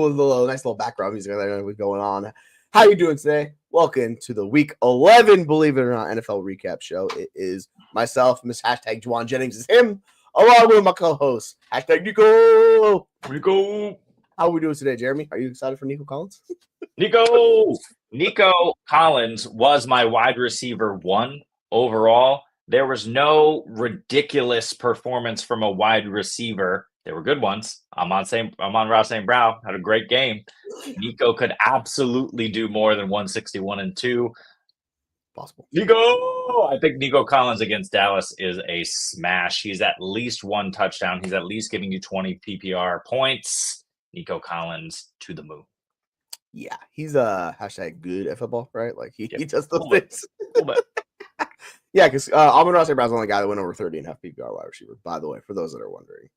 with a nice little background music going on. How you doing today? Welcome to the Week 11, believe it or not, NFL recap show. It is myself, Miss hashtag Juwan Jennings is him, along with my co-host, hashtag Nico. Nico. How are we doing today, Jeremy? Are you excited for Nico Collins? Nico Collins was my wide receiver 1 overall. There was no ridiculous performance from a wide receiver. There were good ones. I'm on Ross St. Brown. Had a great game. Nico could absolutely do more than 161 and 2. Possible. I think Nico Collins against Dallas is a smash. He's at least 1 touchdown. He's at least giving you 20 PPR points. Nico Collins to the moon. Yeah, he's a hashtag good at football, right? Like he does those things. Yeah, because Amon-Ra St. Brown's the only guy that went over 30.5 PPR wide receiver, by the way, for those that are wondering.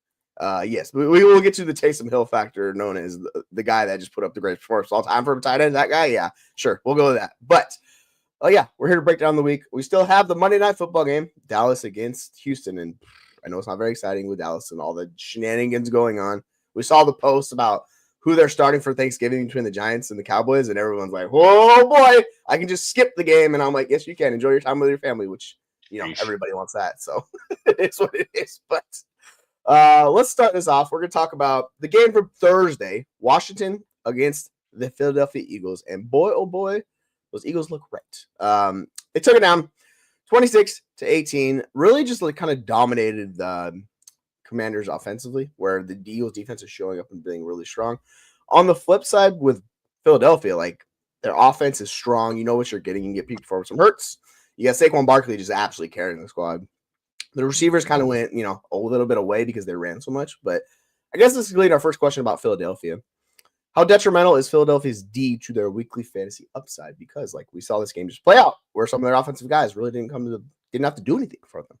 Yes, we will get to the Taysom Hill factor, known as the guy that just put up the greatest performance all time for a tight end. That guy, yeah, sure, we'll go with that. But, yeah, we're here to break down the week. We still have the Monday Night Football game, Dallas against Houston, and I know it's not very exciting with Dallas and all the shenanigans going on. We saw the post about who they're starting for Thanksgiving between the Giants and the Cowboys, and everyone's like, "Whoa, boy, I can just skip the game." And I'm like, "Yes, you can. Enjoy your time with your family," which, everybody wants that. So it's what it is. But let's start this off. We're going to talk about the game from Thursday, Washington against the Philadelphia Eagles. And boy, oh boy, those Eagles look right. They took it down 26-18, really just like kind of dominated the Commanders offensively, where the Eagles defense is showing up and being really strong. On the flip side with Philadelphia, like their offense is strong. You know what you're getting. You can get people for some hurts. You got Saquon Barkley just absolutely carrying the squad. The receivers kind of went, a little bit away because they ran so much. But I guess this is really our first question about Philadelphia. How detrimental is Philadelphia's D to their weekly fantasy upside? Because like we saw this game just play out where some of their offensive guys really didn't have to do anything for them.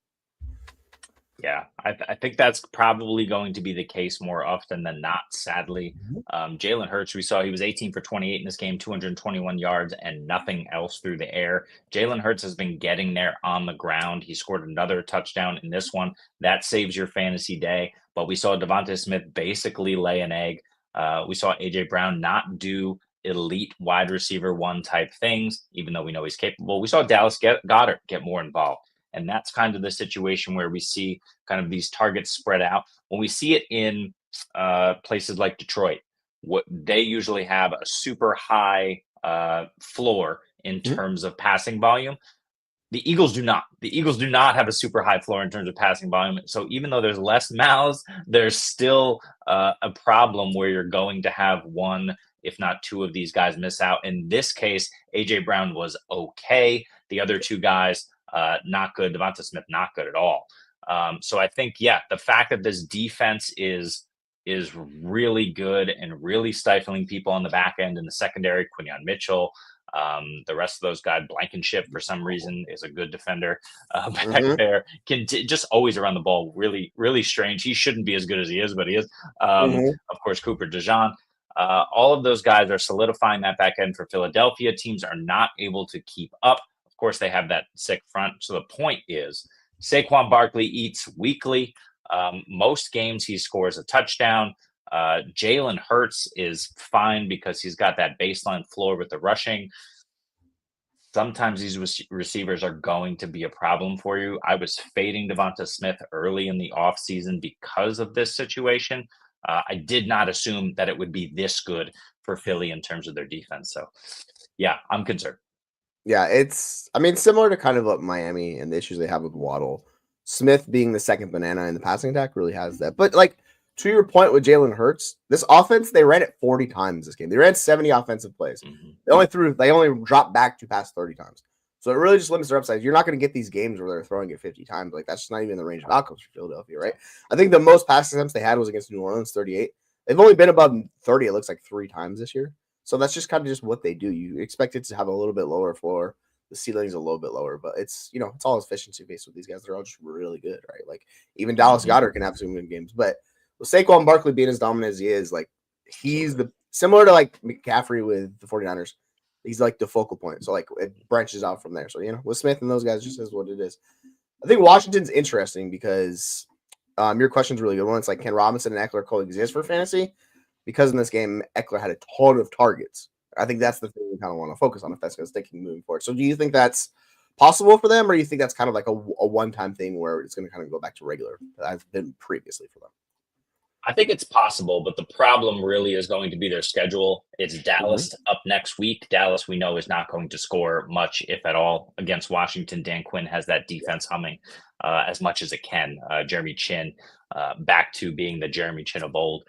Yeah, I think that's probably going to be the case more often than not, sadly. Jalen Hurts, we saw he was 18 for 28 in this game, 221 yards and nothing else through the air. Jalen Hurts has been getting there on the ground. He scored another touchdown in this one. That saves your fantasy day. But we saw DeVonta Smith basically lay an egg. We saw A.J. Brown not do elite wide receiver 1 type things, even though we know he's capable. We saw Dallas Goedert get more involved. And that's kind of the situation where we see kind of these targets spread out. When we see it in places like Detroit, what they usually have a super high floor in terms of passing volume. The Eagles do not. The Eagles do not have a super high floor in terms of passing volume. So even though there's less mouths, there's still a problem where you're going to have 1, if not 2 of these guys miss out. In this case, A.J. Brown was okay. The other 2 guys, not good. DeVonta Smith, not good at all. So I think, the fact that this defense is really good and really stifling people on the back end in the secondary, Quinyon Mitchell, the rest of those guys, Blankenship for some reason is a good defender back there. Just always around the ball, really, really strange. He shouldn't be as good as he is, but he is. Of course, Cooper DeJean. All of those guys are solidifying that back end for Philadelphia. Teams are not able to keep up. Of course, they have that sick front. So the point is Saquon Barkley eats weekly. Most games he scores a touchdown. Jalen Hurts is fine because he's got that baseline floor with the rushing. Sometimes these receivers are going to be a problem for you. I was fading DeVonta Smith early in the offseason because of this situation. I did not assume that it would be this good for Philly in terms of their defense. So, I'm concerned. Yeah, it's similar to kind of what Miami and the issues they have with Waddle. Smith being the second banana in the passing attack really has that. But like to your point with Jalen Hurts, this offense, they ran it 40 times this game. They ran 70 offensive plays. They only dropped back to pass 30 times. So it really just limits their upside. You're not going to get these games where they're throwing it 50 times. Like that's just not even in the range of outcomes for Philadelphia, right? I think the most pass attempts they had was against New Orleans, 38. They've only been above 30, it looks like 3 times this year. So that's just kind of just what they do. You expect it to have a little bit lower floor. The ceiling is a little bit lower, but it's it's all efficiency based with these guys. They're all just really good, right? Like even Dallas Goedert can have some good games, but with Saquon Barkley being as dominant as he is, like he's similar to like McCaffrey with the 49ers. He's like the focal point. So like it branches out from there. So with Smith and those guys, just is what it is. I think Washington's interesting because your question's really good one. It's like, can Robinson and Ekeler coexist for fantasy? because in this game, Ekeler had a ton of targets. I think that's the thing we kind of want to focus on if that's going to stick moving forward. So do you think that's possible for them, or do you think that's kind of like a one-time thing where it's going to kind of go back to regular that I've been previously for them? I think it's possible, but the problem really is going to be their schedule. It's Dallas up next week. Dallas, we know, is not going to score much, if at all, against Washington. Dan Quinn has that defense humming as much as it can. Jeremy Chin back to being the Jeremy Chin of old.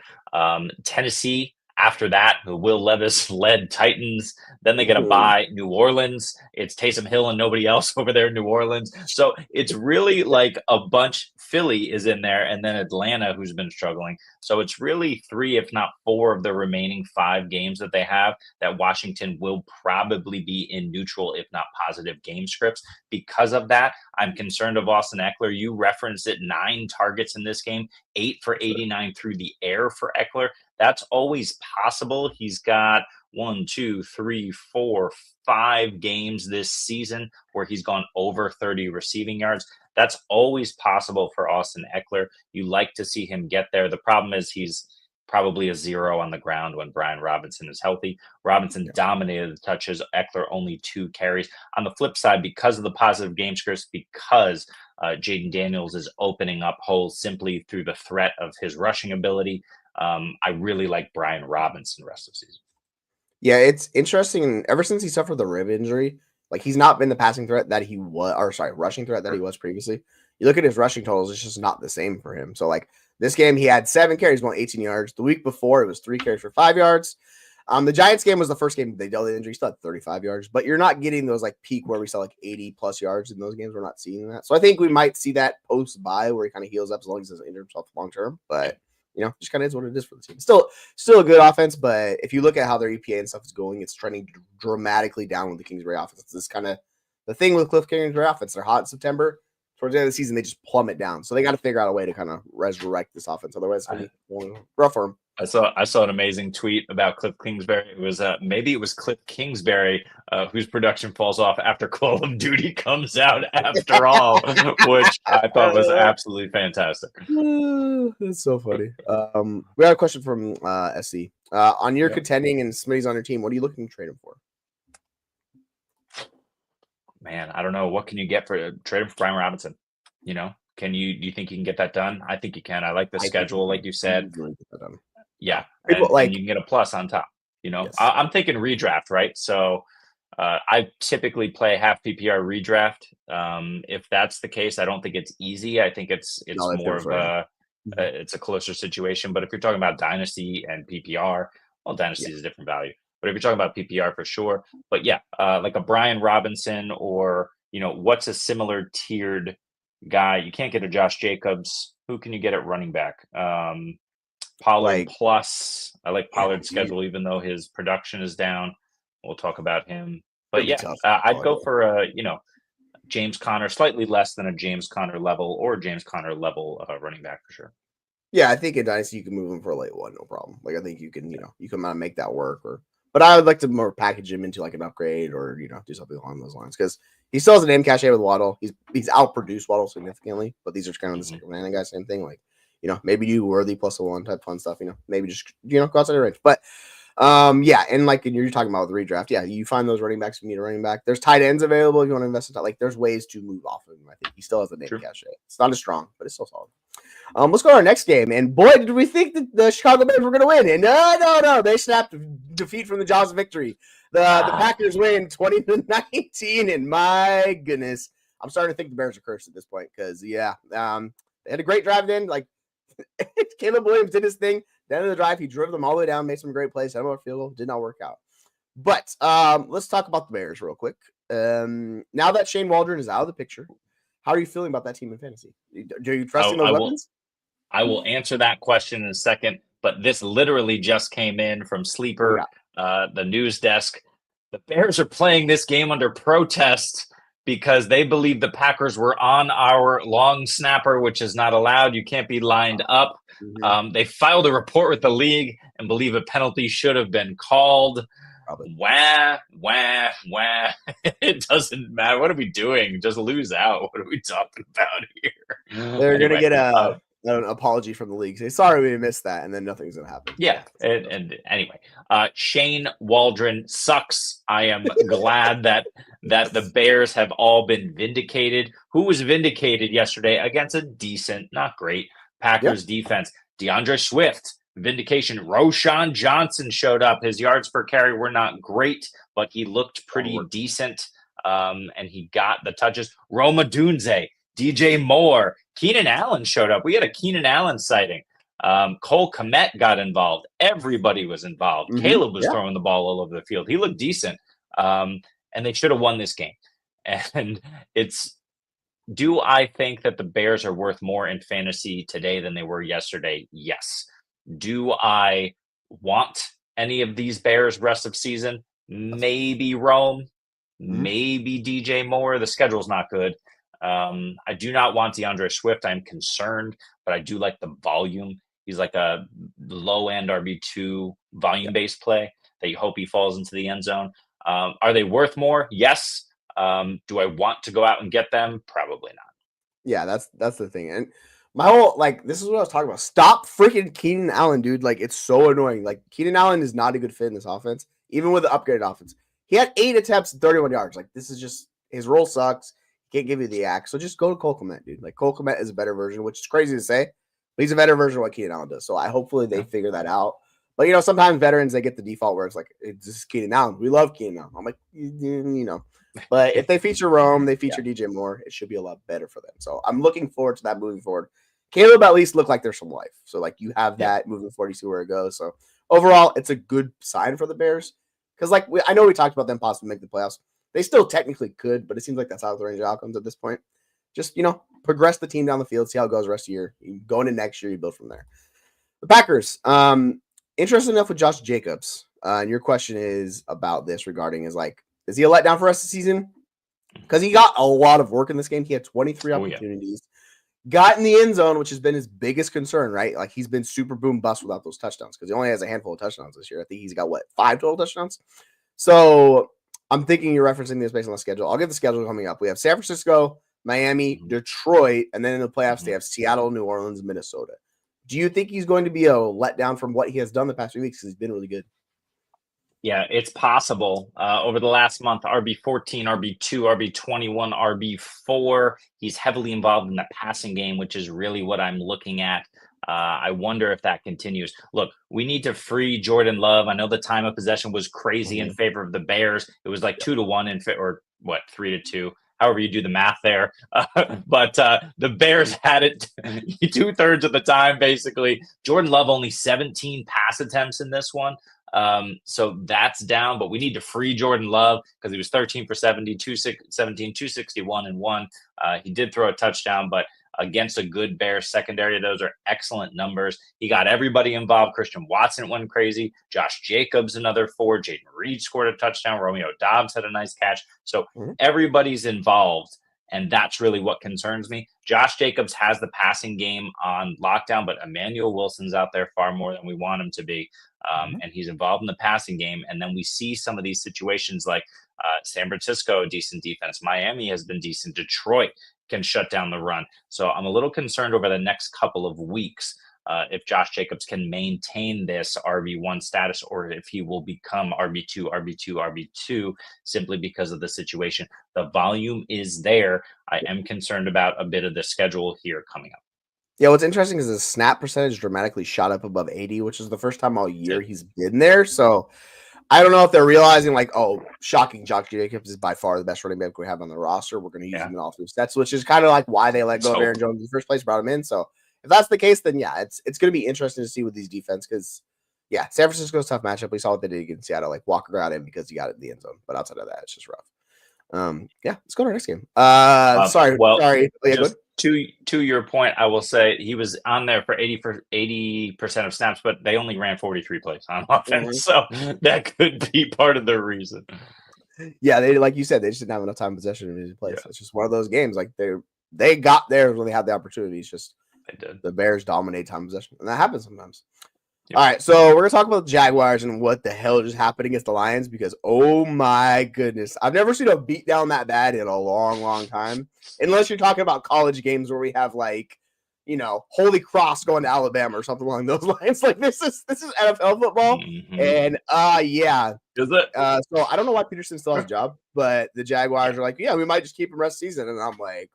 Tennessee, after that, the Will Levis-led Titans. Then they get a bye. New Orleans. It's Taysom Hill and nobody else over there in New Orleans. So it's really like a bunch. Philly is in there, and then Atlanta, who's been struggling. So it's really 3, if not 4, of the remaining 5 games that they have that Washington will probably be in neutral, if not positive game scripts. Because of that, I'm concerned of Austin Ekeler. You referenced it, 9 targets in this game, 8 for 89 through the air for Ekeler. That's always possible. He's got 1, 2, 3, 4, 5 games this season where he's gone over 30 receiving yards. That's always possible for Austin Ekeler. You like to see him get there. The problem is he's probably a 0 on the ground when Brian Robinson is healthy. Robinson dominated the touches. Ekeler only 2 carries. On the flip side, because of the positive game scripts, because Jaden Daniels is opening up holes simply through the threat of his rushing ability, I really like Brian Robinson the rest of the season. Yeah, it's interesting. Ever since he suffered the rib injury, like he's not been the passing threat that he was, or sorry, rushing threat that he was previously. You look at his rushing totals; it's just not the same for him. So, like this game, he had 7 carries, going 18 yards. The week before, it was 3 carries for 5 yards. The Giants game was the first game they dealt with injury. He still had 35 yards, but you're not getting those like peak where we saw like 80 plus yards in those games. We're not seeing that. So I think we might see that post bye where he kind of heals up as long as he doesn't injure himself long term. But just kind of is what it is for the team. Still a good offense, but if you look at how their EPA and stuff is going, it's trending dramatically down with the Kingsbury offense. It's this kind of the thing with Cliff Kingsbury offense. They're hot in September. Towards the end of the season, they just plummet down. So they got to figure out a way to kind of resurrect this offense. Otherwise, it's going to be rough for them. I saw an amazing tweet about Cliff Kingsbury. It was maybe it was Cliff Kingsbury whose production falls off after Call of Duty comes out after all, which I thought was absolutely fantastic. That's so funny. We got a question from SC. On your contending and Smitty's on your team, what are you looking to trade him for? Man, I don't know. What can you get for trade for Brian Robinson? Do you think you can get that done? I think you can. I like the schedule, like you said. Yeah, and you can get a plus on top. Yes. I'm thinking redraft, right? So I typically play half PPR redraft. If that's the case, I don't think it's easy. I think it's more of it's a closer situation. But if you're talking about dynasty and PPR, well, dynasty is a different value. But if you're talking about PPR for sure, but like a Brian Robinson or what's a similar tiered guy? You can't get a Josh Jacobs. Who can you get at running back? Pollard plus. I like Pollard's schedule, even though his production is down. We'll talk about him. But I'd go for James Conner, slightly less than a James Conner level or James Conner level running back for sure. Yeah, I think in Dynasty you can move him for a late one, no problem. Like I think you can, you can make that work. But I would like to more package him into like an upgrade or do something along those lines because he still has an name cachet with Waddle. He's outproduced Waddle significantly, but these are kind of the second man guy, same thing. Like maybe do worthy plus a 1 type fun stuff. Maybe just go outside the range. But and like you're talking about with the redraft, you find those running backs if you need a running back. There's tight ends available if you want to invest in that. Like there's ways to move off of him. I think he still has a name cachet. It's not as strong, but it's still solid. Let's go to our next game. And boy, did we think that the Chicago Bears were going to win. And no. They snapped defeat from the jaws of victory. The Packers win 20-19. And my goodness, I'm starting to think the Bears are cursed at this point because, they had a great drive then. Like, Caleb Williams did his thing. At the end of the drive, he drove them all the way down, made some great plays. Had a field goal. Did not work out. But let's talk about the Bears real quick. Now that Shane Waldron is out of the picture, how are you feeling about that team in fantasy? Do you trust in those weapons? I will answer that question in a second, but this literally just came in from Sleeper, the news desk. The Bears are playing this game under protest because they believe the Packers were on our long snapper, which is not allowed. You can't be lined up. Mm-hmm. They filed a report with the league and believe a penalty should have been called. Probably. Wah. It doesn't matter. What are we doing? Just lose out. What are we talking about here? They're going to get an apology from the league. Say, sorry, we missed that, and then nothing's gonna happen. Yeah, and anyway, Shane Waldron sucks. I am glad that the Bears have all been vindicated. Who was vindicated yesterday against a decent, not great, Packers defense? DeAndre Swift, vindication. Roshan Johnson showed up. His yards per carry were not great, but he looked pretty decent, and he got the touches. Roma Dunze, DJ Moore, Keenan Allen showed up. We had a Keenan Allen sighting. Cole Kmet got involved. Everybody was involved. Mm-hmm. Caleb was throwing the ball all over the field. He looked decent. And they should have won this game. And do I think that the Bears are worth more in fantasy today than they were yesterday? Yes. Do I want any of these Bears rest of season? Maybe Rome, maybe DJ Moore. The schedule's not good. I do not want DeAndre Swift. I'm concerned, but I do like the volume. He's like a low-end RB2 volume-based play that you hope he falls into the end zone. Are they worth more? Yes. Do I want to go out and get them? Probably not. Yeah, that's the thing. And my whole, this is what I was talking about. Stop freaking Keenan Allen, dude. It's so annoying. Keenan Allen is not a good fit in this offense, even with the upgraded offense. He had 8 attempts and 31 yards. This is just, his role sucks. He can't give you the axe. So just go to Cole Kmet, dude. Cole Kmet is a better version, which is crazy to say, but he's a better version of what Keenan Allen does. So hopefully they figure that out. But, sometimes veterans, they get the default where it's just Keenan Allen. We love Keenan Allen. I'm like, But if they feature Rome, they feature DJ Moore, it should be a lot better for them. So I'm looking forward to that moving forward. Caleb at least looked like there's some life. So you have that moving forward, you see where it goes. So overall, it's a good sign for the Bears. Because I know we talked about them possibly make the playoffs. They still technically could, but it seems like that's out of the range of outcomes at this point. Just, progress the team down the field, see how it goes the rest of the year. You go into next year, you build from there. The Packers, interesting enough with Josh Jacobs. And your question is about this regarding is he a letdown for the rest of the season? Because he got a lot of work in this game. He had 23 opportunities. Got in the end zone, which has been his biggest concern, right? He's been super boom bust without those touchdowns because he only has a handful of touchdowns this year. I think he's got, 5 total touchdowns? So I'm thinking you're referencing this based on the schedule. I'll get the schedule coming up. We have San Francisco, Miami, Detroit, and then in the playoffs, they have Seattle, New Orleans, Minnesota. Do you think he's going to be a letdown from what he has done the past few weeks? Because he's been really good. Yeah, it's possible. Over the last month, RB14, RB2, RB21, RB4. He's heavily involved in the passing game, which is really what I'm looking at. I wonder if that continues. Look, we need to free Jordan Love. I know the time of possession was crazy in favor of the Bears. It was 2-1 or 3-2. However you do the math there. But the Bears had it 2/3 of the time, basically. Jordan Love only 17 pass attempts in this one. So that's down, but we need to free Jordan Love because he was 13 for 70, 17, 261 and 1. He did throw a touchdown, but against a good Bears secondary, those are excellent numbers. He got everybody involved. Christian Watson went crazy. Josh Jacobs, another 4. Jaden Reed scored a touchdown. Romeo Doubs had a nice catch. So everybody's involved. And that's really what concerns me. Josh Jacobs has the passing game on lockdown, but Emmanuel Wilson's out there far more than we want him to be. And he's involved in the passing game. And then we see some of these situations like San Francisco, decent defense. Miami has been decent. Detroit can shut down the run. So I'm a little concerned over the next couple of weeks if Josh Jacobs can maintain this RB1 status or if he will become RB2 simply because of the situation. The volume is there. I am concerned about a bit of the schedule here coming up. Yeah, what's interesting is the snap percentage dramatically shot up above 80, which is the first time all year he's been there. So I don't know if they're realizing shocking, Josh Jacobs is by far the best running back we have on the roster. We're going to use him in all 3 sets, which is kind of why they let go of Aaron Jones in the first place, brought him in. So if that's the case, then it's going to be interesting to see with these defense because, San Francisco's tough matchup. We saw what they did against Seattle. Walker got in because he got it in the end zone. But outside of that, it's just rough. Let's go to our next game. Sorry. To your point, I will say he was on there for 80% of snaps, but they only ran 43 plays on offense, so that could be part of the reason. Yeah, they like you said, they just didn't have enough time possession in his place. It's just one of those games. They got there when they had the opportunity. It's just the Bears dominate time possession, and that happens sometimes. All right, so we're gonna talk about the Jaguars and what the hell just happened against the Lions because oh my goodness, I've never seen a beatdown that bad in a long, long time. Unless you're talking about college games where we have Holy Cross going to Alabama or something along those lines. Like this is NFL football, and yeah, is it? So I don't know why Peterson still has a job, but the Jaguars are like, yeah, we might just keep him rest season, and I'm like,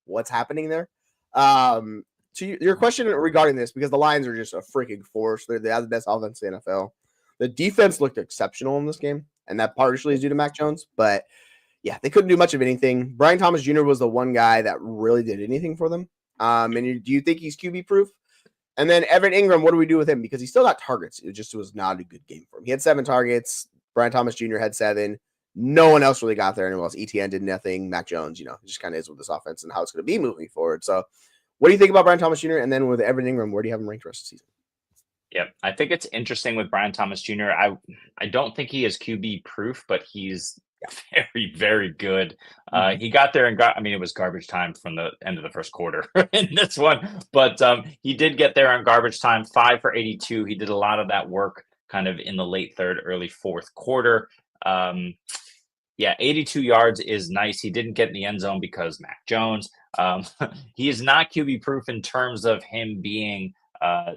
what's happening there? To your question regarding this, because the Lions are just a freaking force. They have the best offense in the NFL. The defense looked exceptional in this game, and that partially is due to Mac Jones, but yeah, they couldn't do much of anything. Brian Thomas Jr. was the one guy that really did anything for them. And do you think he's QB proof? And then Evan Engram, what do we do with him? Because he still got targets. It just was not a good game for him. He had 7 targets. Brian Thomas Jr. had 7. No one else really got there. Anyone else? ETN did nothing. Mac Jones, it just kind of is with this offense and how it's going to be moving forward. So what do you think about Brian Thomas Jr.? And then with Evan Engram, where do you have him ranked the rest of the season? Yeah, I think it's interesting with Brian Thomas Jr. I don't think he is QB proof, but he's very, very good. He got there and it was garbage time from the end of the first quarter in this one, but he did get there on garbage time, 5 for 82. He did a lot of that work kind of in the late third, early fourth quarter. 82 yards is nice. He didn't get in the end zone because Mac Jones. He is not QB proof in terms of him being a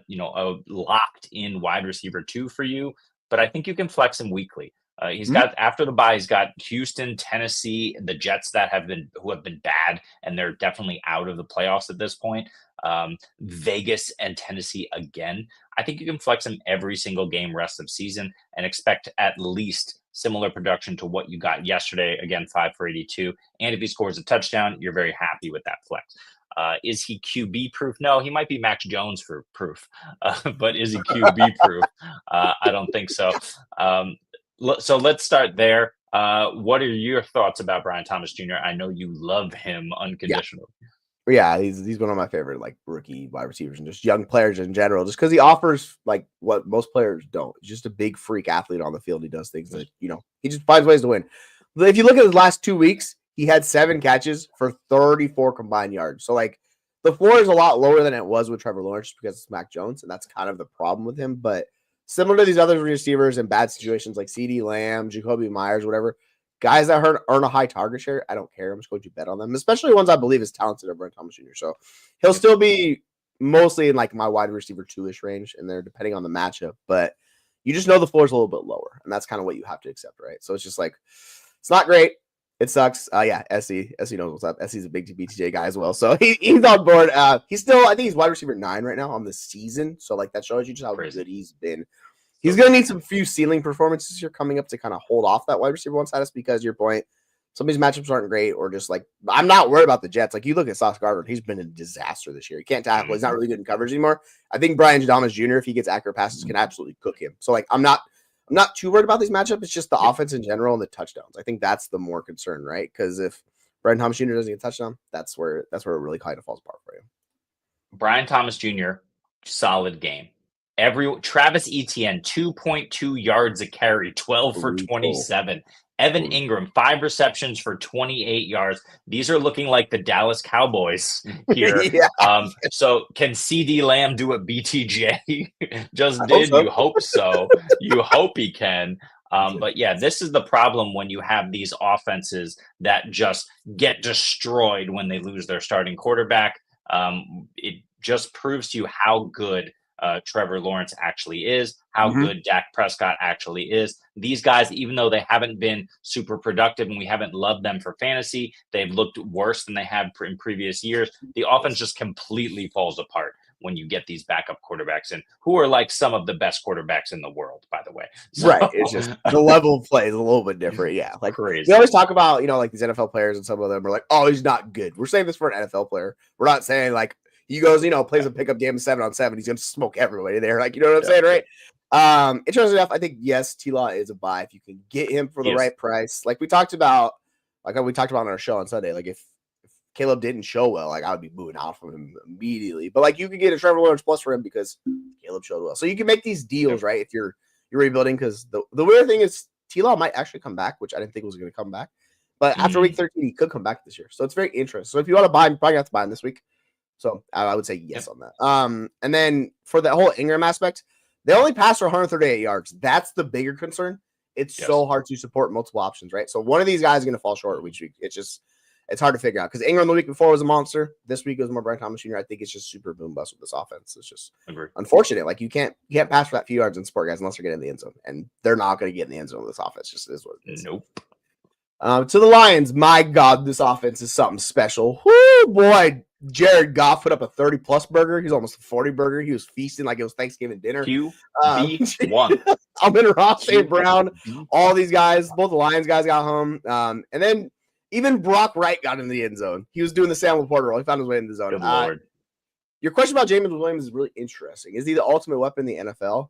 locked in wide receiver 2 for you, but I think you can flex him weekly. He's got, after the bye, he's got Houston, Tennessee, the Jets who have been bad, and they're definitely out of the playoffs at this point. Vegas and Tennessee again. I think you can flex him every single game rest of season and expect at least similar production to what you got yesterday. Again, 5 for 82. And if he scores a touchdown, you're very happy with that flex. Is he QB proof? No, he might be Max Jones for proof, but is he QB proof? I don't think so. So let's start there. What are your thoughts about Brian Thomas Jr.? I know you love him unconditionally. Yeah, he's one of my favorite rookie wide receivers and just young players in general, just because he offers what most players don't. He's just a big freak athlete on the field. He does things that, he just finds ways to win. But if you look at his last 2 weeks, he had 7 catches for 34 combined yards. So the floor is a lot lower than it was with Trevor Lawrence just because it's Mac Jones, and that's kind of the problem with him. But similar to these other receivers in bad situations like CeeDee Lamb, Jakobi Meyers, whatever, guys that earn a high target share, I don't care. I'm just going to bet on them, especially ones I believe is talented of Brian Thomas Jr. So he'll still be mostly in my wide receiver 2-ish range, and they're depending on the matchup. But you just know the floor is a little bit lower, and that's kind of what you have to accept, right? So it's just it's not great. It sucks. SC knows what's up. SC's a big BTJ guy as well, so he's on board. He's still, I think he's wide receiver 9 right now on the season. So that shows you just how good he's been. He's going to need some few ceiling performances here coming up to kind of hold off that wide receiver 1 status because, your point, some of these matchups aren't great, or just I'm not worried about the Jets. You look at Sauce Gardner, he's been a disaster this year. He can't tackle. He's not really good in coverage anymore. I think Brian Thomas Jr., if he gets accurate passes, can absolutely cook him. So I'm not too worried about these matchups. It's just the offense in general and the touchdowns. I think that's the more concern, right? Because if Brian Thomas Jr. doesn't get a touchdown, that's where it really kind of falls apart for you. Brian Thomas Jr., solid game. Travis Etienne, 2.2 yards a carry, 12 for 27. Evan Engram, 5 receptions for 28 yards. These are looking like the Dallas Cowboys here. So can CeeDee Lamb do what BTJ just did? You hope so. You hope he can. But yeah, this is the problem when you have these offenses that just get destroyed when they lose their starting quarterback. It just proves to you how good Trevor Lawrence actually is, how good Dak Prescott actually is. These guys, even though they haven't been super productive and we haven't loved them for fantasy, they've looked worse than they have in previous years. The offense just completely falls apart when you get these backup quarterbacks in, who are some of the best quarterbacks in the world, by the way. So, right. It's just the level of play is a little bit different. Yeah. Crazy. We always talk about, these NFL players, and some of them are oh, he's not good. We're saying this for an NFL player. We're not saying he goes, plays a pickup game 7-on-7. He's going to smoke everybody there. You know what I'm saying, right? Interesting enough, I think, yes, T-Law is a buy if you can get him for the right price. We talked about, on our show on Sunday, if Caleb didn't show well, I would be moving out from him immediately. But you could get a Trevor Lawrence plus for him because Caleb showed well. So you can make these deals, right, if you're rebuilding, because the weird thing is T-Law might actually come back, which I didn't think was going to come back. But after week 13, he could come back this year. So it's very interesting. So if you want to buy him, you probably have to buy him this week. So I would say yes on that. And then for the whole Engram aspect, they only passed for 138 yards. That's the bigger concern. It's so hard to support multiple options, right? So one of these guys is going to fall short each week. It's it's hard to figure out because Engram the week before was a monster. This week it was more Brian Thomas Jr. I think it's just super boom bust with this offense. It's just unfortunate. Like you can't pass for that few yards in sport, guys, unless they're getting in the end zone, and they're not going to get in the end zone with this offense. Just is what it is. Nope. To the Lions, my God, this offense is something special. Whoo, boy. Jared Goff put up a 30-plus burger. He's almost a 40 burger. He was feasting like it was Thanksgiving dinner. QB1. Amon-Ra, St. Brown, all these guys, both the Lions guys got home. And then even Brock Wright got in the end zone. He was doing the Sam Laporta roll. He found his way in the zone. Good Lord. Your question about Jameson Williams is really interesting. Is he the ultimate weapon in the NFL?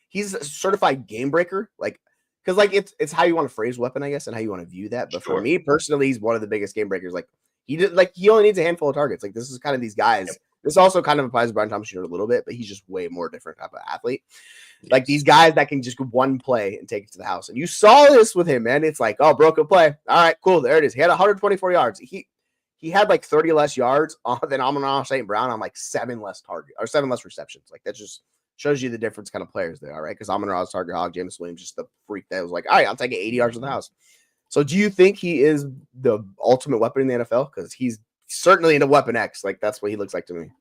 He's a certified game breaker. Because it's how you want to phrase weapon, I guess, and how you want to view that. But for me personally, he's one of the biggest game breakers. He only needs a handful of targets. This is kind of these guys. Yep. This also kind of applies to Brian Thomas Jr. a little bit, but he's just way more different type of athlete. Yes. These guys that can just one play and take it to the house. And you saw this with him, man. It's broke a play. All right, cool. There it is. He had 124 yards. He had 30 less yards than Amon-Ra St. Brown on 7 less receptions. That just shows you the difference kind of players they are, right? Because Amon-Ra's target hog, Jameson Williams just the freak that was all right, I'll take it 80 yards in the house. So do you think he is the ultimate weapon in the NFL? Because he's certainly into Weapon X. That's what he looks like to me.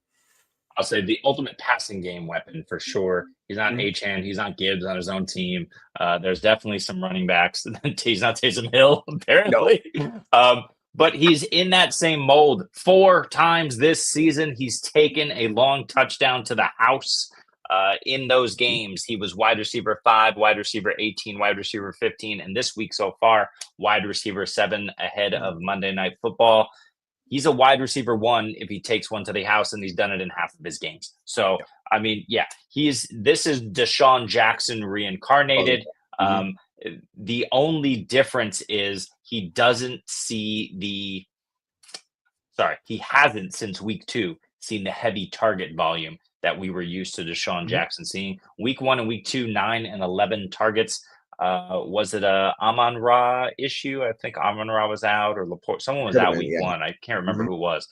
I'll say the ultimate passing game weapon for sure. He's not Achane. He's not Gibbs on his own team. There's definitely some running backs. He's not Taysom Hill, apparently. No. But he's in that same mold. 4 times this season, he's taken a long touchdown to the house. In those games, he was wide receiver 5, wide receiver 18, wide receiver 15, and this week so far, wide receiver 7 ahead of Monday Night Football. He's a wide receiver 1 if he takes one to the house, and he's done it in half of his games. So, this is Deshaun Jackson reincarnated. The only difference is he hasn't since week 2 seen the heavy target volume that we were used to Deshaun Jackson seeing. Week 1 and week 2, 9 and 11 targets. Was it a Amon-Ra issue? I think Amon-Ra was out, or Laporte. Someone was out week 1. I can't remember who it was.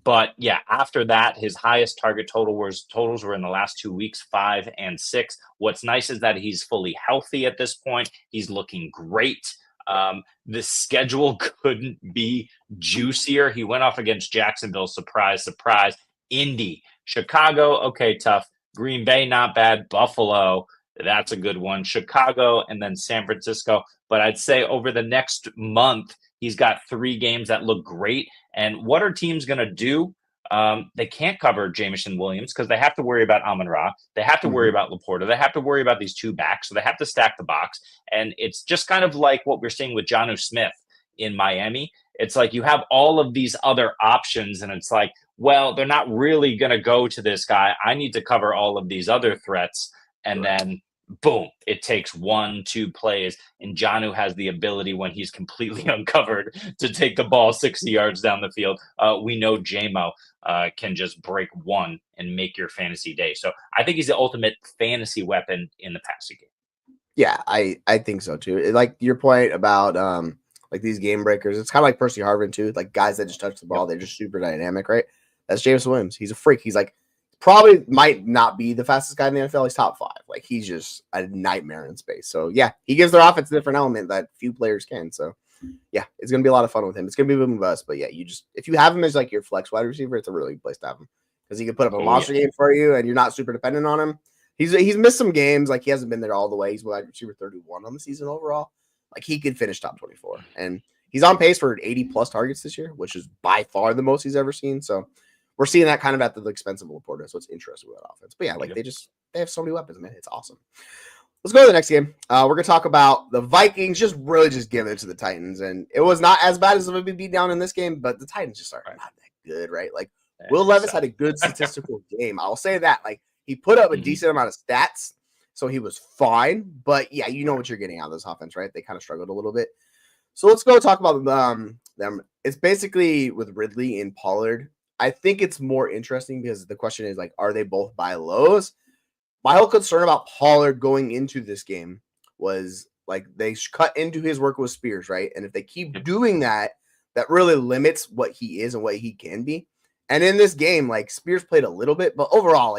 But yeah, after that, his highest target totals were in the last 2 weeks, 5 and 6. What's nice is that he's fully healthy at this point. He's looking great. The schedule couldn't be juicier. He went off against Jacksonville. Surprise, surprise. Indy, Chicago, okay, tough. Green Bay, not bad. Buffalo, that's a good one. Chicago, and then San Francisco. But I'd say over the next month, he's got 3 games that look great. And what are teams going to do? They can't cover Jameson Williams because they have to worry about Amon-Ra. They have to worry about Laporta. They have to worry about these 2 backs. So they have to stack the box. And it's just kind of like what we're seeing with Jonnu Smith in Miami. It's you have all of these other options, and it's well, they're not really going to go to this guy. I need to cover all of these other threats. And then, boom, it takes 1-2 plays. And Jonnu has the ability, when he's completely uncovered, to take the ball 60 yards down the field. We know J-Mo can just break one and make your fantasy day. So I think he's the ultimate fantasy weapon in the passing game. Yeah, I think so, too. Your point about these game breakers, it's kind of like Percy Harvin, too. Guys that just touch the ball, they're just super dynamic, right? That's Jameson Williams. He's a freak. He's probably might not be the fastest guy in the NFL. He's top 5. He's just a nightmare in space. So yeah, he gives their offense a different element that few players can. So yeah, it's gonna be a lot of fun with him. It's gonna be a boom bust. But yeah, if you have him as your flex wide receiver, it's a really good place to have him because he can put up a monster game for you, and you're not super dependent on him. He's missed some games. He hasn't been there all the way. He's wide receiver 31 on the season overall. He could finish top 24, and he's on pace for 80+ targets this year, which is by far the most he's ever seen. So we're seeing that kind of at the expense of Laporta. So it's interesting with that offense. But yeah, they have so many weapons, man. It's awesome. Let's go to the next game. We're going to talk about the Vikings just giving it to the Titans. And it was not as bad as it would be beat down in this game, but the Titans just are not that good, right? Will Levis had a good statistical game. I'll say that. He put up a decent amount of stats, so he was fine. But yeah, you know what you're getting out of this offense, right? They kind of struggled a little bit. So let's go talk about them. It's basically with Ridley and Pollard. I think it's more interesting because the question is are they both buy lows? My whole concern about Pollard going into this game was they cut into his work with Spears, right? And if they keep doing that, that really limits what he is and what he can be. And in this game, Spears played a little bit, but overall,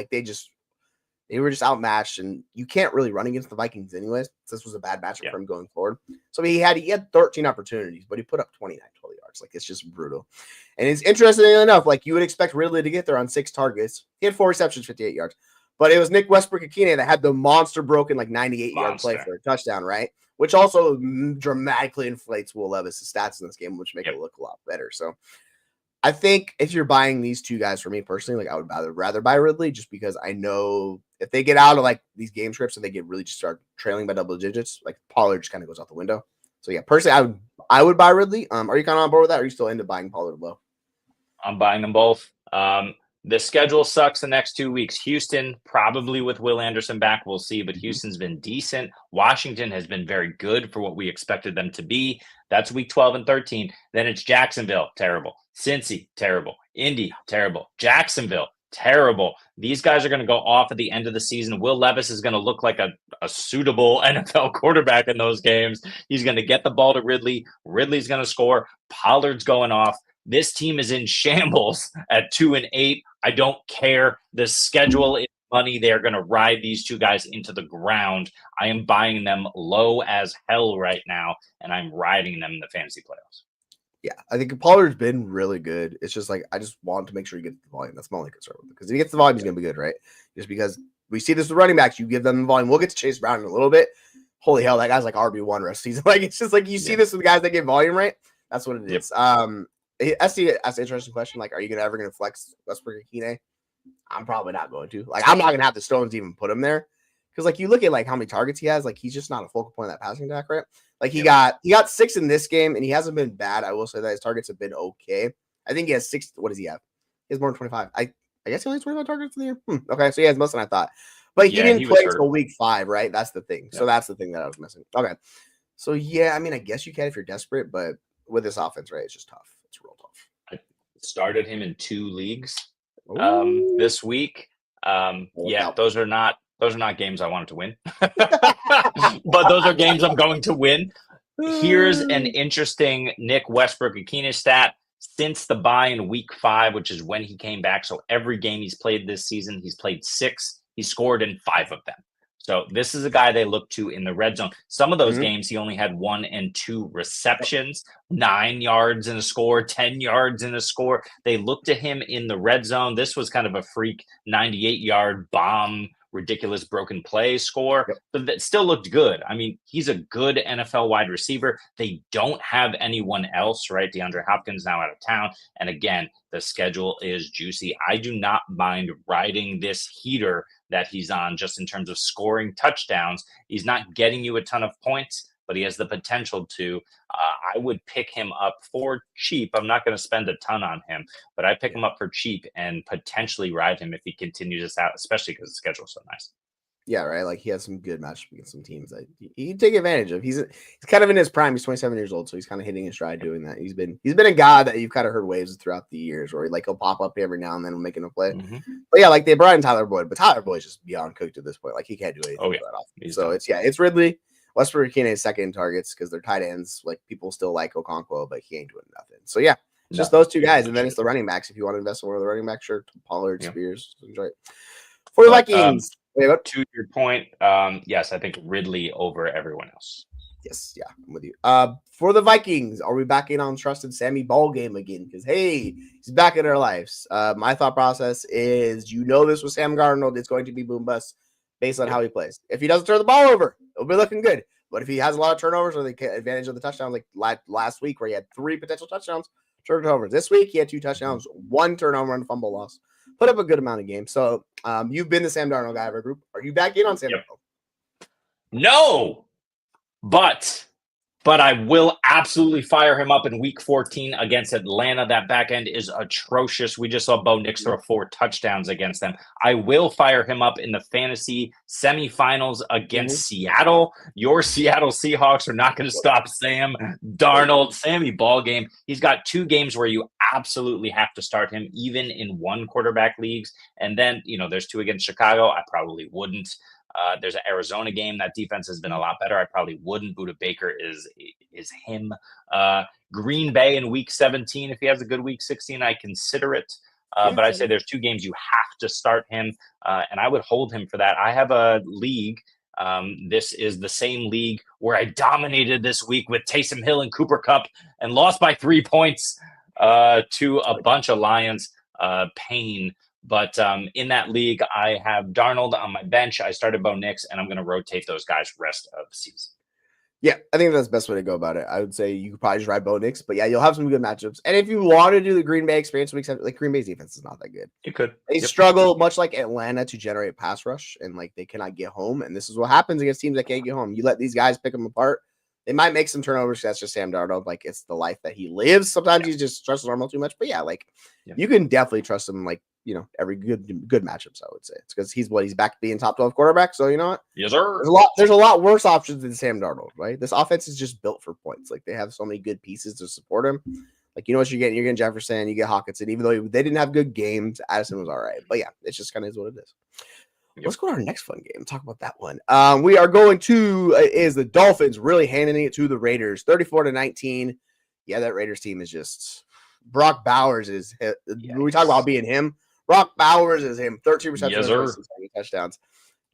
They were just outmatched, and you can't really run against the Vikings anyways. So this was a bad matchup for him going forward. So he had 13 opportunities, but he put up 29 total yards. Like, it's just brutal. And it's interesting enough, like, you would expect Ridley to get there on 6 targets. He had 4 receptions, 58 yards. But it was Nick Westbrook-Ikine that had the monster broken, like, 98-yard play for a touchdown, right? Which also dramatically inflates Will Levis' stats in this game, which make it look a lot better. So I think if you're buying these two guys, for me personally, like, I would rather buy Ridley, just because I know if they get out of like these game scripts and they get really just start trailing by double digits, like Pollard just kind of goes out the window. So yeah, personally, I would buy Ridley. Are you kind of on board with that? Or are you still into buying Pollard low? I'm buying them both. The schedule sucks the next 2 weeks. Houston, probably with Will Anderson back, we'll see, but Houston's been decent. Washington has been very good for what we expected them to be. That's week 12 and 13. Then it's Jacksonville, terrible. Cincy, terrible. Indy, terrible. Jacksonville, terrible. These guys are going to go off at the end of the season. Will Levis is going to look like a suitable NFL quarterback in those games. He's going to get the ball to Ridley. Ridley's going to score. Pollard's going off. This team is in shambles at 2-8. I don't care. The schedule is money. They're going to ride these two guys into the ground. I am buying them low as hell right now, and I'm riding them in the fantasy playoffs. Yeah, I think Pollard's been really good. It's just like, I just want to make sure he gets the volume. That's my only concern with him, because if he gets the volume, he's going to be good, right? Just because we see this with running backs, you give them the volume. We'll get to Chase Brown in a little bit. Holy hell, that guy's like RB1 rest season. Like, it's just like, you see this with guys that get volume, right? That's what it is. SD asked an interesting question. Like, are you ever going to flex Westbrook-Ikine? I'm probably not going to. Like, I'm not going to have the stones to even put him there. Because, like, you look at, like, how many targets he has. Like, he's just not a focal point of that passing attack, right? Like, he got 6 in this game, and he hasn't been bad. I will say that his targets have been okay. I think he has 6. What does he have? He has more than 25. I guess he only has 25 targets in the year. Okay, so he has less than I thought. But he didn't play until week 5, right? That's the thing. So that's the thing that I was missing. Okay. So, yeah, I mean, I guess you can if you're desperate, but with this offense, right, it's just tough. It's real tough. I started him in 2 leagues this week. Those are not games I wanted to win. But those are games I'm going to win. Here's an interesting Nick Westbrook-Ikine stat. Since the bye in week 5, which is when he came back, so every game he's played this season, he's played 6. He scored in 5 of them. So this is a guy they look to in the red zone. Some of those games, he only had 1 and 2 receptions, 9 yards in a score, 10 yards in a score. They look to him in the red zone. This was kind of a freak 98-yard bomb, ridiculous broken play score, but that still looked good. I mean, he's a good NFL wide receiver. They don't have anyone else, right? DeAndre Hopkins now out of town. And again, the schedule is juicy. I do not mind riding this heater that he's on just in terms of scoring touchdowns. He's not getting you a ton of points, but he has the potential to. I would pick him up for cheap. I'm not going to spend a ton on him, but I pick him up for cheap and potentially ride him if he continues this out, especially because the schedule is so nice. Yeah, right. Like, he has some good matchups against some teams that he can take advantage of. He's kind of in his prime. He's 27 years old, so he's kind of hitting his stride doing that. He's been a guy that you've kind of heard waves throughout the years, where he'll pop up every now and then making a play. But yeah, like, they brought in Tyler Boyd, but Tyler Boyd's just beyond cooked at this point. Like, he can't do anything that often. So it's Ridley. Westbrook-Ikine is second in targets because they're tight ends. Like, people still like Okonkwo, but he ain't doing nothing. So yeah, it's just those two guys, and then it's the running backs. If you want to invest in one of the running backs, sure, Pollard, Spears, enjoy it. For the Vikings. To your point, yes, I think Ridley over everyone else. Yes, yeah, I'm with you. For the Vikings, are we back in on trusted Sammy Ball game again? Because, hey, he's back in our lives. My thought process is, this with Sam Darnold, it's going to be boom bust based on how he plays. If he doesn't turn the ball over, it'll be looking good. But if he has a lot of turnovers, or they get advantage of the touchdowns, like last week where he had 3 potential touchdowns, turnovers. This week he had 2 touchdowns, 1 turnover and fumble loss. Put up a good amount of games. So you've been the Sam Darnold guy of our group. Are you back in on Sam Darnold? No, but I will absolutely fire him up in week 14 against Atlanta. That back end is atrocious. We just saw Bo Nix throw 4 touchdowns against them. I will fire him up in the fantasy semifinals against Seattle. Your Seattle Seahawks are not going to stop Sam Darnold. Sammy Ball game. He's got 2 games where you absolutely have to start him, even in 1 quarterback leagues. And then, there's 2 against Chicago. I probably wouldn't. There's an Arizona game. That defense has been a lot better. I probably wouldn't. Buda Baker is him. Green Bay in week 17. If he has a good week 16, I consider it. but I say there's 2 games you have to start him, and I would hold him for that. I have a league. This is the same league where I dominated this week with Taysom Hill and Cooper Kupp and lost by 3 points to a bunch of Lions. Pain. But in that league, I have Darnold on my bench. I started Bo Nix, and I'm going to rotate those guys rest of the season. Yeah, I think that's the best way to go about it. I would say you could probably just ride Bo Nix, but yeah, you'll have some good matchups. And if you want to do the Green Bay experience weeks, like Green Bay's defense is not that good. It could. They struggle much like Atlanta to generate pass rush, and like they cannot get home. And this is what happens against teams that can't get home. You let these guys pick them apart. They might make some turnovers. That's just Sam Darnold. Like it's the life that he lives. Sometimes he just trusts normal too much. But yeah, like you can definitely trust him. Like every good matchups. I would say it's because he's back to being top 12 quarterback. So you know what? Yes, sir. There's a lot worse options than Sam Darnold. Right? This offense is just built for points. Like they have so many good pieces to support him. Like you know what you're getting. You're getting Jefferson. You get Hawkinson. Even though they didn't have good games, Addison was all right. But yeah, it's just kind of is what it is. Let's go to our next fun game. Talk about that one. We are going to is the Dolphins really handing it to the Raiders, 34-19. Yeah, that Raiders team is just Brock Bowers is. We talk about being him. Brock Bowers is him. 13 receptions, touchdowns.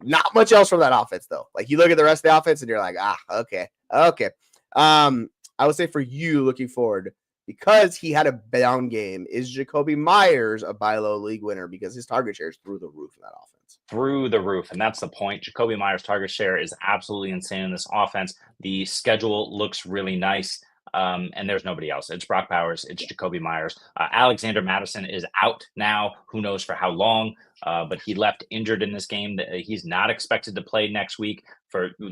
Not much else from that offense though. Like you look at the rest of the offense and you're like, okay. I would say for you looking forward, because he had a down game, is Jakobi Meyers a buy low league winner because his target share is through the roof in that offense? Through the roof, and that's the point. Jakobi Meyers' target share is absolutely insane in this offense. The schedule looks really nice, and there's nobody else. It's Brock Bowers. It's Jakobi Meyers. Alexander Mattison is out now. Who knows for how long? But he left injured in this game. He's not expected to play next week,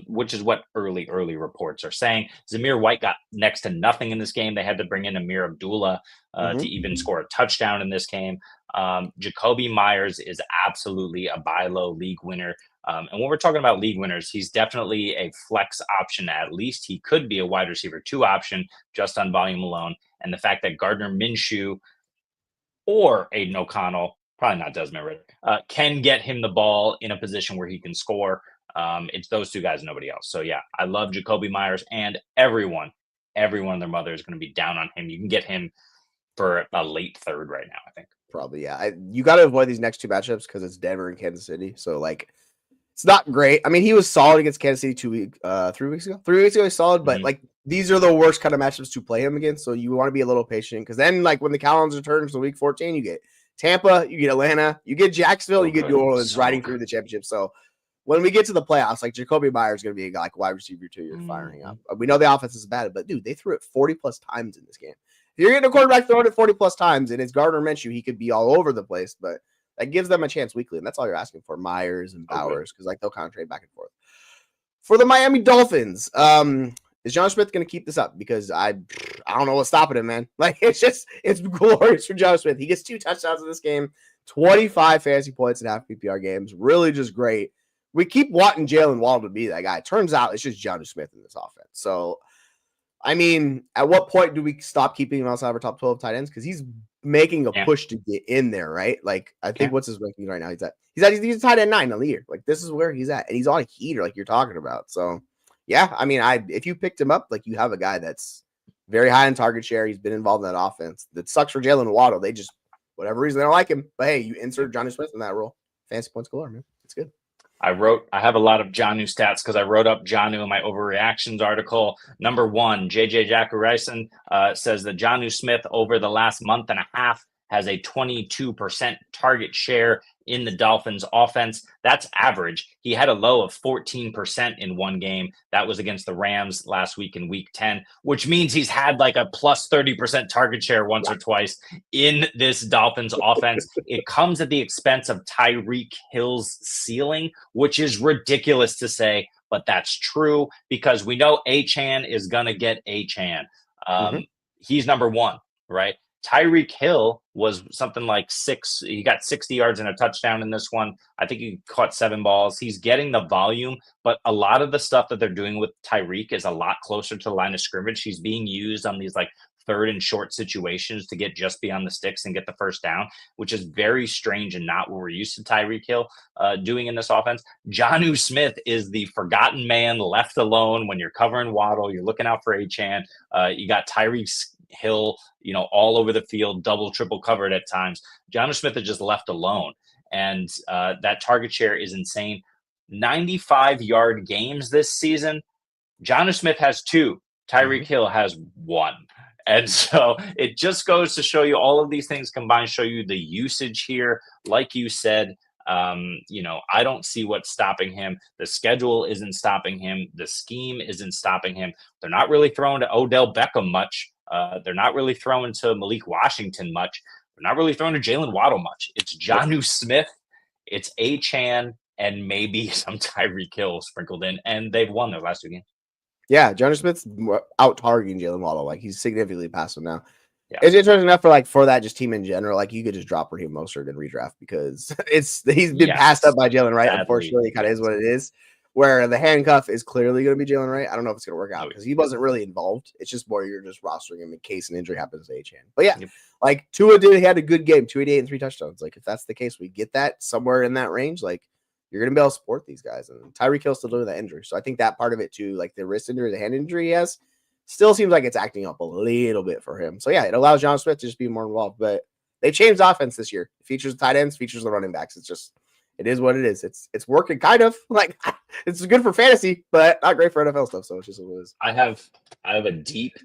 which is what early reports are saying. Zamir White got next to nothing in this game. They had to bring in Amir Abdullah to even score a touchdown in this game. Jakobi Meyers is absolutely a buy low league winner. And when we're talking about league winners, he's definitely a flex option. At least he could be a wide receiver 2 option just on volume alone. And the fact that Gardner Minshew or Aiden O'Connell, probably not Desmond Ridder, can get him the ball in a position where he can score. It's those 2 guys, nobody else. So yeah, I love Jakobi Meyers, and everyone and their mother is going to be down on him. You can get him for a late third right now, I think. Probably, yeah. You got to avoid these next 2 matchups because it's Denver and Kansas City. So like, it's not great. I mean, he was solid against Kansas City 3 weeks ago. 3 weeks ago, he's solid, but like these are the worst kind of matchups to play him against. So you want to be a little patient because then, like when the calendar turns to week 14, you get Tampa, you get Atlanta, you get Jacksonville, you get New Orleans riding through the championship. So when we get to the playoffs, like Jakobi Meyers is going to be a guy like wide receiver 2 you're firing up. We know the offense is bad, but dude, they threw it 40 plus times in this game. If you're getting a quarterback throwing it 40 plus times and it's Gardner Minshew, he could be all over the place, but that gives them a chance weekly. And that's all you're asking for, Myers and Bowers, because like they'll kind of trade back and forth. For the Miami Dolphins, is Jonnu Smith going to keep this up? Because I don't know what's stopping him, man. Like it's glorious for Jonnu Smith. He gets 2 touchdowns in this game, 25 fantasy points in half PPR games. Really just great. We keep wanting Jaylen Waddle to be that guy. It turns out it's just Jonnu Smith in this offense. So, I mean, at what point do we stop keeping him outside of our top 12 tight ends? Because he's making a push to get in there, right? Like, I think what's his ranking right now? He's tight end 9 on the year. Like, this is where he's at, and he's on a heater, like you're talking about. So, yeah, I mean, if you picked him up, like you have a guy that's very high in target share. He's been involved in that offense. That sucks for Jaylen Waddle. They just whatever reason they don't like him. But hey, you insert Jonnu Smith in that role. Fancy points galore, man. It's good. I have a lot of Jonnu stats because I wrote up Jonnu in my overreactions article. Number 1, JJ Jackson says that Jonnu Smith over the last month and a half has a 22% target share in the Dolphins offense. That's average. He had a low of 14% in one game. That was against the Rams last week in week 10, which means he's had like a plus 30% target share once or twice in this Dolphins offense. It comes at the expense of Tyreek Hill's ceiling, which is ridiculous to say, but that's true because we know Achane is going to get Achane. He's number 1, right? Tyreek Hill was something like 6. He got 60 yards and a touchdown in this one. I think he caught 7 balls. He's getting the volume, but a lot of the stuff that they're doing with Tyreek is a lot closer to the line of scrimmage. He's being used on these like 3rd and short situations to get just beyond the sticks and get the first down, which is very strange and not what we're used to Tyreek Hill doing in this offense. Jonnu Smith is the forgotten man left alone when you're covering Waddle. You're looking out for Achane. You got Tyreek Hill, all over the field, double, triple covered at times. Jonnu Smith is just left alone. And that target share is insane. 95-yard games this season. Jonnu Smith has 2. Tyreek Hill has 1. And so it just goes to show you all of these things combined, show you the usage here. Like you said, I don't see what's stopping him. The schedule isn't stopping him. The scheme isn't stopping him. They're not really throwing to Odell Beckham much. They're not really throwing to Malik Washington much. They're not really throwing to Jaylen Waddle much. It's Jonnu Smith, it's Achane, and maybe some Tyreek Hill sprinkled in, and they've won their last 2 games. Yeah, Jonnu Smith's out targeting Jaylen Waddle. Like, he's significantly past him now. Yeah. It's interesting enough for that just team in general. Like, you could just drop Raheem Mostert and redraft because he's been passed up by Jaylen Wright. Sadly, unfortunately, it kind of is what it is. Where the handcuff is clearly going to be Jaylen Wright. I don't know if it's going to work out because he wasn't really involved. It's just more you're just rostering him in case an injury happens to Achane. But yeah, like Tua he had a good game, 288 and 3 touchdowns. Like, if that's the case, we get that somewhere in that range. Like, you're going to be able to support these guys. And Tyreek Hill still doing that injury. So I think that part of it too, like the wrist injury, the hand injury he has, still seems like it's acting up a little bit for him. So yeah, it allows Jonnu Smith to just be more involved. But they changed offense this year. It features the tight ends, features the running backs. It is what it is. It's working kind of. Like, it's good for fantasy, but not great for NFL stuff. So it's just what it is. I have a deep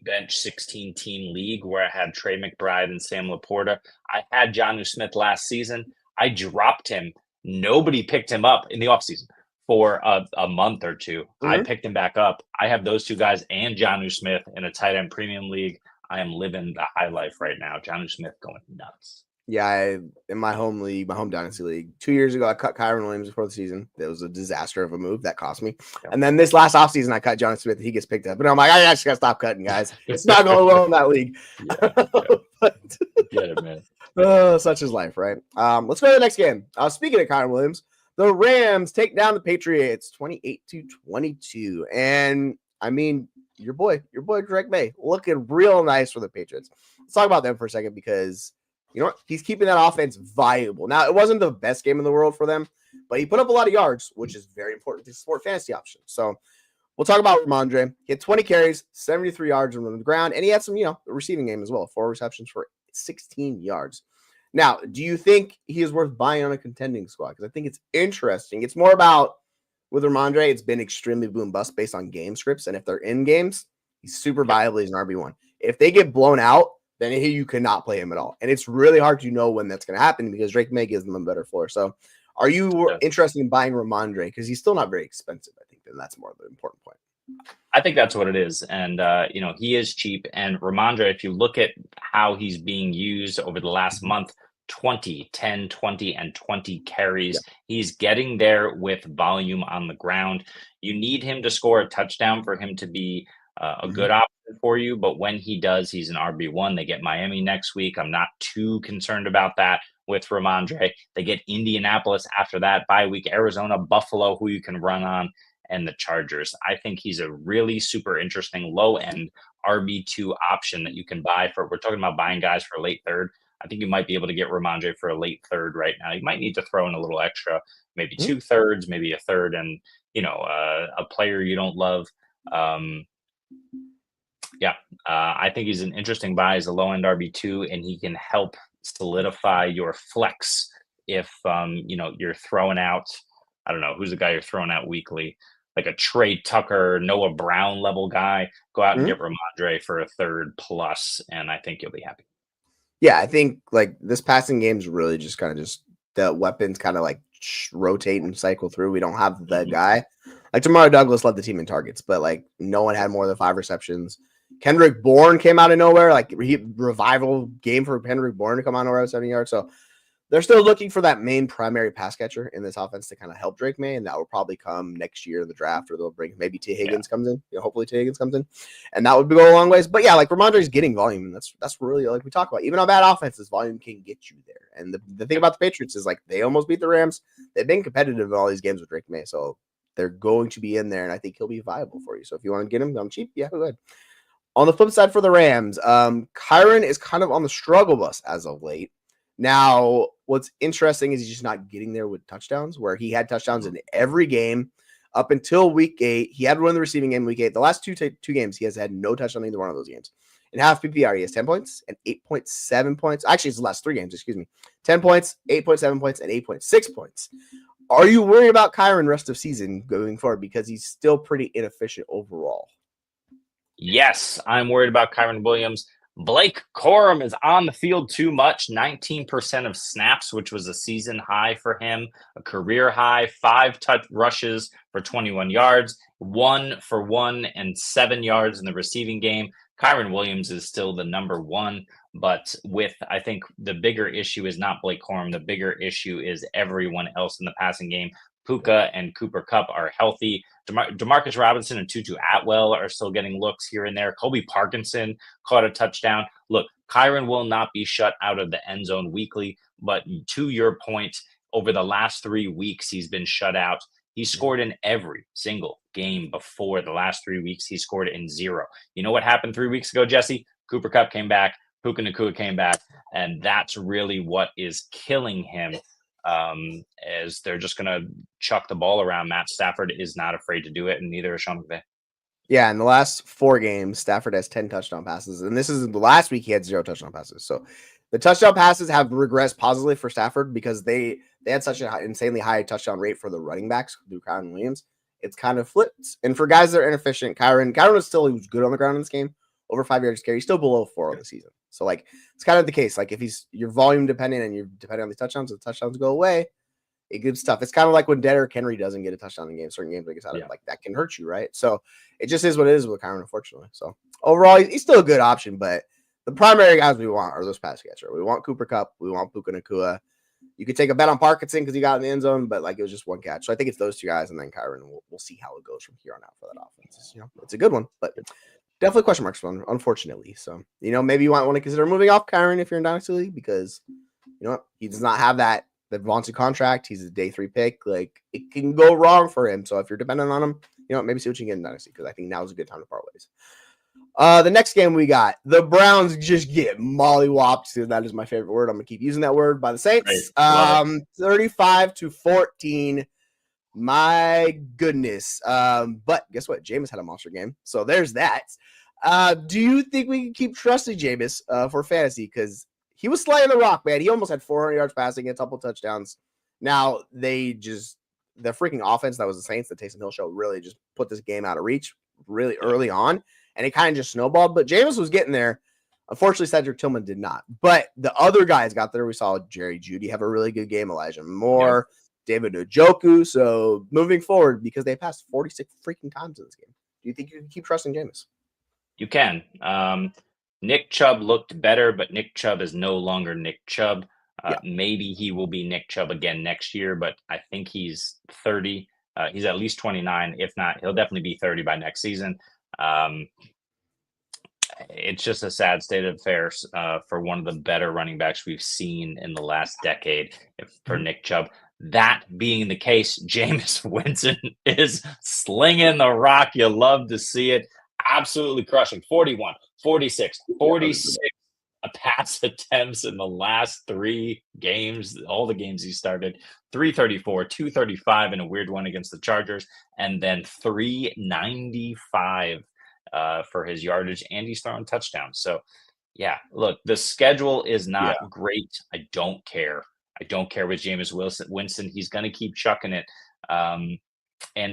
bench 16-team league where I had Trey McBride and Sam Laporta. I had Jonnu Smith last season. I dropped him. Nobody picked him up in the offseason for a month or 2. I picked him back up. I have those 2 guys and Jonnu Smith in a tight end premium league. I am living the high life right now. Jonnu Smith going nuts. Yeah, in my home league, my home dynasty league, 2 years ago, I cut Kyren Williams before the season. It was a disaster of a move that cost me. Yep. And then this last offseason, I cut Jonnu Smith. He gets picked up. But I'm like, I just got to stop cutting, guys. It's not going well in that league. But, get it, man. Such is life, right? Let's go to the next game. Speaking of Kyren Williams, the Rams take down the Patriots 28-22. And, I mean, your boy, Drake May, looking real nice for the Patriots. Let's talk about them for a second because – you know what? He's keeping that offense viable. Now, it wasn't the best game in the world for them, but he put up a lot of yards, which is very important to support fantasy options. So we'll talk about Rhamondre. He had 20 carries, 73 yards on the ground, and he had some, receiving game as well, 4 receptions for 16 yards. Now, do you think he is worth buying on a contending squad? Because I think it's interesting. It's more about with Rhamondre, it's been extremely boom bust based on game scripts, and if they're in games, he's super viable. He's an RB1. If they get blown out, then you cannot play him at all. And it's really hard to know when that's going to happen because Drake May gives them a better floor. So are you interested in buying Rhamondre? Because he's still not very expensive, I think. And that's more of the important point. I think that's what it is. And, he is cheap. And Rhamondre, if you look at how he's being used over the last month, 20, 10, 20, and 20 carries. Yeah. He's getting there with volume on the ground. You need him to score a touchdown for him to be a good option for you, but when he does, he's an RB1. They get Miami next week. I'm not too concerned about that with Rhamondre. They get Indianapolis after that, bye week, Arizona, Buffalo, who you can run on, and the Chargers. I think he's a really super interesting low-end RB2 option that you can buy for. We're talking about buying guys for a late third. I think you might be able to get Rhamondre for a late third right now. You might need to throw in a little extra, maybe 2 thirds, maybe a third, and a player you don't love. I think he's an interesting buy as a low-end RB2, and he can help solidify your flex if, you're throwing out, I don't know, who's the guy you're throwing out weekly, like a Trey Tucker, Noah Brown level guy. Go out and get Rhamondre for a third plus, and I think you'll be happy. Yeah, I think, like, this passing game is really just kind of the weapons kind of, like, rotate and cycle through. We don't have the guy. Like, Jamar Douglas led the team in targets, but, like, no one had more than 5 receptions. Kendrick Bourne came out of nowhere, like revival game for Kendrick Bourne to come out of nowhere at 70 yards. So they're still looking for that main primary pass catcher in this offense to kind of help Drake May, and that will probably come next year in the draft, or they'll bring maybe T. Higgins comes in. Hopefully T. Higgins comes in, and that would go a long ways. But yeah, like Rhamondre's getting volume, and that's really like we talk about. Even on bad offenses, volume can get you there. And the thing about the Patriots is like they almost beat the Rams. They've been competitive in all these games with Drake May, so they're going to be in there, and I think he'll be viable for you. So if you want to get him, I'm cheap. Yeah, go ahead. On the flip side for the Rams, Kyren is kind of on the struggle bus as of late. Now, what's interesting is he's just not getting there with touchdowns, where he had touchdowns in every game up until week 8. He had one in the receiving game week 8. The last two games, he has had no touchdown in either one of those games. In half PPR, he has 10 points and 8.7 points. Actually, it's the last 3 games, excuse me. 10 points, 8.7 points, and 8.6 points. Are you worried about Kyren rest of season going forward because he's still pretty inefficient overall? Yes, I'm worried about Kyren Williams. Blake Corum is on the field too much, 19% of snaps, which was a season high for him, a career high, 5 touch rushes for 21 yards, 1 for 1 and 7 yards in the receiving game. Kyren Williams is still the number 1, but I think the bigger issue is not Blake Corum. The bigger issue is everyone else in the passing game. Puka and Cooper Kupp are healthy. Demarcus Robinson and Tutu Atwell are still getting looks here and there. Colby Parkinson caught a touchdown. Look, Kyren will not be shut out of the end zone weekly, but to your point, over the last 3 weeks, he's been shut out. He scored in every single game before the last 3 weeks. He scored in 0. You know what happened 3 weeks ago, Jesse? Cooper Kupp came back. Puka Nacua came back, and that's really what is killing him. As they're just going to chuck the ball around. Matt Stafford is not afraid to do it, and neither is Sean McVay. Yeah, in the last 4 games, Stafford has 10 touchdown passes, and this is the last week he had 0 touchdown passes. So the touchdown passes have regressed positively for Stafford because they had such an insanely high touchdown rate for the running backs through Kyren Williams. It's kind of flipped. And for guys that are inefficient, Kyren he was good on the ground in this game, over 5 yards carry. He's still below 4 on the season. So, like, it's kind of the case. Like, if you're volume dependent and you're dependent on the touchdowns go away, it gives stuff. It's kind of like when Derrick Henry doesn't get a touchdown in game, certain games, like, it's out of, like, that can hurt you, right? So, it just is what it is with Kyren, unfortunately. So, overall, he's still a good option, but the primary guys we want are those pass catchers. We want Cooper Kupp. We want Puka Nacua. You could take a bet on Parkinson because he got in the end zone, but, like, it was just one catch. So, I think it's those 2 guys, and then Kyren. We'll see how it goes from here on out for that offense. It's a good one, but definitely question marks on, unfortunately. So, maybe you might want to consider moving off Kyren if you're in Dynasty League because, he does not have the Vontae contract. He's a day 3 pick. Like, it can go wrong for him. So, if you're dependent on him, maybe see what you can get in Dynasty because I think now is a good time to part ways. The next game we got, the Browns just get mollywopped. That is my favorite word. I'm going to keep using that word by the Saints. 35-14. My goodness. But guess what? Jameis had a monster game. So there's that. Do you think we can keep trusting Jameis for fantasy? Because he was slaying the rock, man. He almost had 400 yards passing, a couple touchdowns. Now the freaking offense that was the Saints, the Taysom Hill show, really just put this game out of reach really early on. And it kind of just snowballed. But Jameis was getting there. Unfortunately, Cedric Tillman did not. But the other guys got there. We saw Jerry Jeudy have a really good game. Elijah Moore. Yeah. David Njoku. So moving forward, because they passed 46 freaking times in this game, do you think you can keep trusting Jameis? You can. Nick Chubb looked better, but Nick Chubb is no longer Nick Chubb. Maybe he will be Nick Chubb again next year, but I think he's 30. He's at least 29. If not, he'll definitely be 30 by next season. It's just a sad state of affairs for one of the better running backs we've seen in the last decade for Nick Chubb. That being the case, Jameis Winston is slinging the rock. You love to see it. Absolutely crushing. 41, 46, 46 pass attempts in the last 3 games, all the games he started. 334, 235 in a weird one against the Chargers, and then 395 for his yardage, and he's throwing touchdowns. So, yeah, look, the schedule is not great. I don't care. I don't care with Jameis Winston. He's going to keep chucking it. And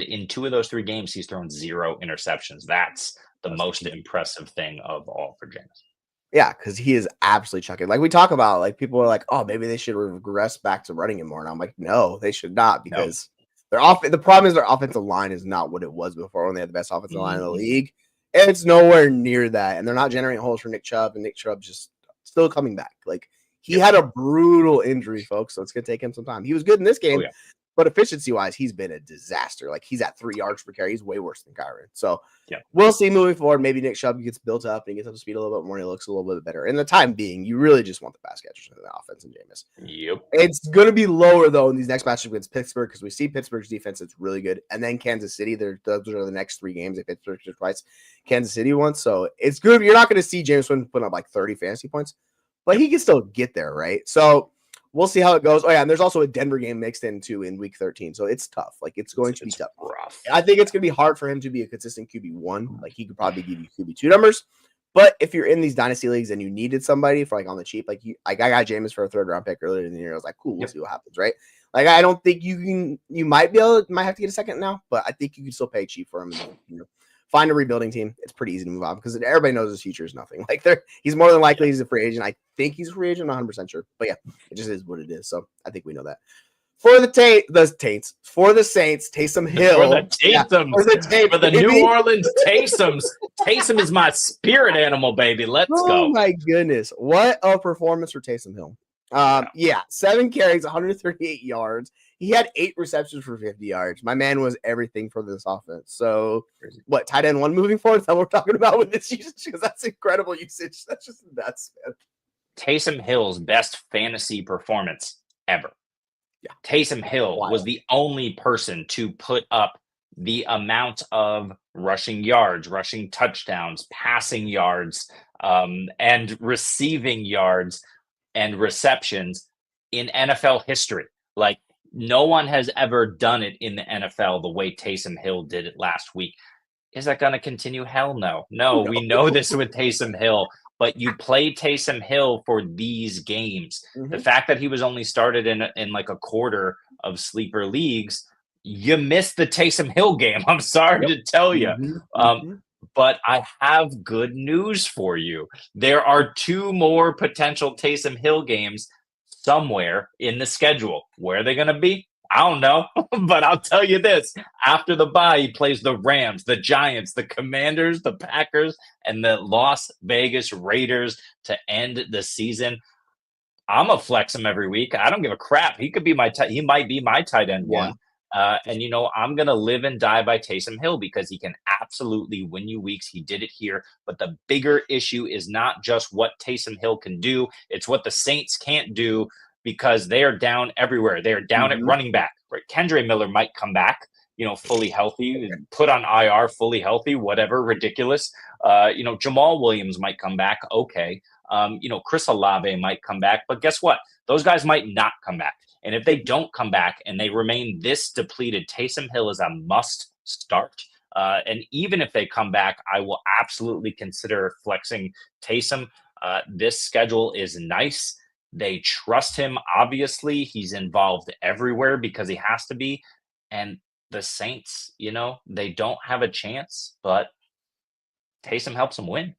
in 2 of those 3 games, he's thrown 0 interceptions. That's the most impressive thing of all for Jameis. Yeah, because he is absolutely chucking. Like we talk about, like people are like, oh, maybe they should regress back to running him more. And I'm like, no, they should not because the problem is their offensive line is not what it was before when they had the best offensive line in the league. And it's nowhere near that. And they're not generating holes for Nick Chubb, and Nick Chubb just still coming back. Like he had a brutal injury, folks, so it's going to take him some time. He was good in this game, but efficiency-wise, he's been a disaster. Like he's at 3 yards per carry. He's way worse than Kyren. So we'll see moving forward. Maybe Nick Chubb gets built up and he gets up to speed a little bit more and he looks a little bit better. In the time being, you really just want the pass catchers in the offense and Jameis. Yep. It's going to be lower, though, in these next matchups against Pittsburgh because we see Pittsburgh's defense. It's really good. And then Kansas City, those are the next 3 games. They Pittsburgh just twice, Kansas City once. So it's good. You're not going to see Jameis Winston put up like 30 fantasy points, but he can still get there, right? So we'll see how it goes. Oh, yeah, and there's also a Denver game mixed in, too, in Week 13. So it's tough. Like, it's going to be tough. Rough. I think it's going to be hard for him to be a consistent QB1. Like, he could probably give you QB2 numbers, But if you're in these dynasty leagues and you needed somebody for like on the cheap, like I got Jameis for a 3rd round pick earlier in the year. I was like, cool, we'll see what happens, right? Like I don't think you might have to get a second now, but I think you can still pay cheap for him. And, find a rebuilding team. It's pretty easy to move on because everybody knows his future is nothing. Like he's more than likely he's a free agent. I think he's a free agent, 100% sure. But yeah, it just is what it is. So I think we know that. For the Saints, Taysom Hill. For the New Orleans Taysoms. Taysom is my spirit animal, baby. Let's go. Oh my goodness. What a performance for Taysom Hill. 7 carries, 138 yards. He had 8 receptions for 50 yards. My man was everything for this offense. So what, tight end 1 moving forward? That's what we're talking about with this usage, because that's incredible usage. That's just nuts, man. Taysom Hill's best fantasy performance ever. Yeah. Taysom Hill was the only person to put up the amount of rushing yards, rushing touchdowns, passing yards, and receiving yards and receptions in NFL history. Like, no one has ever done it in the NFL the way Taysom Hill did it last week. Is that going to continue? Hell no. No, we know this with Taysom Hill. But you play Taysom Hill for these games. Mm-hmm. The fact that he was only started in like a quarter of sleeper leagues, you missed the Taysom Hill game. I'm sorry to tell you. But I have good news for you. There are 2 more potential Taysom Hill games somewhere in the schedule. Where are they going to be? I don't know, but I'll tell you this. After the bye, he plays the Rams, the Giants, the Commanders, the Packers, and the Las Vegas Raiders to end the season. I'm going to flex him every week. I don't give a crap. He could be he might be my tight end 1. And, I'm going to live and die by Taysom Hill because he can absolutely win you weeks. He did it here. But the bigger issue is not just what Taysom Hill can do. It's what the Saints can't do, because they are down everywhere. They are down at running back. Right? Kendre Miller might come back, fully healthy, put on IR, fully healthy, whatever, ridiculous. Jamal Williams might come back. Okay. Chris Olave might come back. But guess what? Those guys might not come back. And if they don't come back and they remain this depleted, Taysom Hill is a must start. And even if they come back, I will absolutely consider flexing Taysom. This schedule is nice. They trust him. Obviously, he's involved everywhere because he has to be. And the Saints, they don't have a chance, but Taysom helps them win.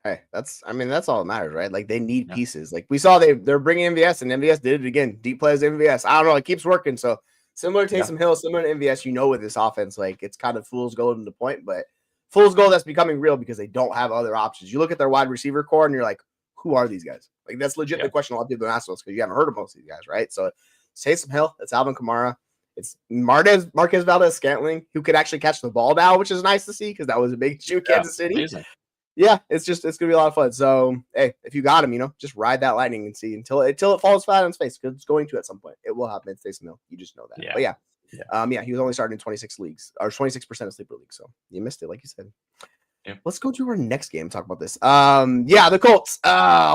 Hey, that's all that matters, right? Like, they need pieces. Like, we saw they're bringing MVS, and MVS did it again. Deep plays MVS. I don't know. It keeps working. So similar to Taysom Hill, similar to MVS, with this offense, like, it's kind of fool's gold in the point, but fool's gold that's becoming real because they don't have other options. You look at their wide receiver core, and you're like, who are these guys? Like, that's legit the question a lot of people ask us because you haven't heard of most of these guys, right? So it's Taysom Hill, it's Alvin Kamara, it's Marquez Valdes-Scantling, who could actually catch the ball now, which is nice to see because that was a big issue in Kansas City. Amazing. Yeah, it's gonna be a lot of fun. So hey, if you got him, just ride that lightning and see until it falls flat on its face, because it's going to at some point. It will happen. It's Taysom Hill. You just know that. Yeah. But he was only starting in 26 leagues or 26% of sleeper leagues. So you missed it, like you said. Yeah. Let's go to our next game. Talk about this. The Colts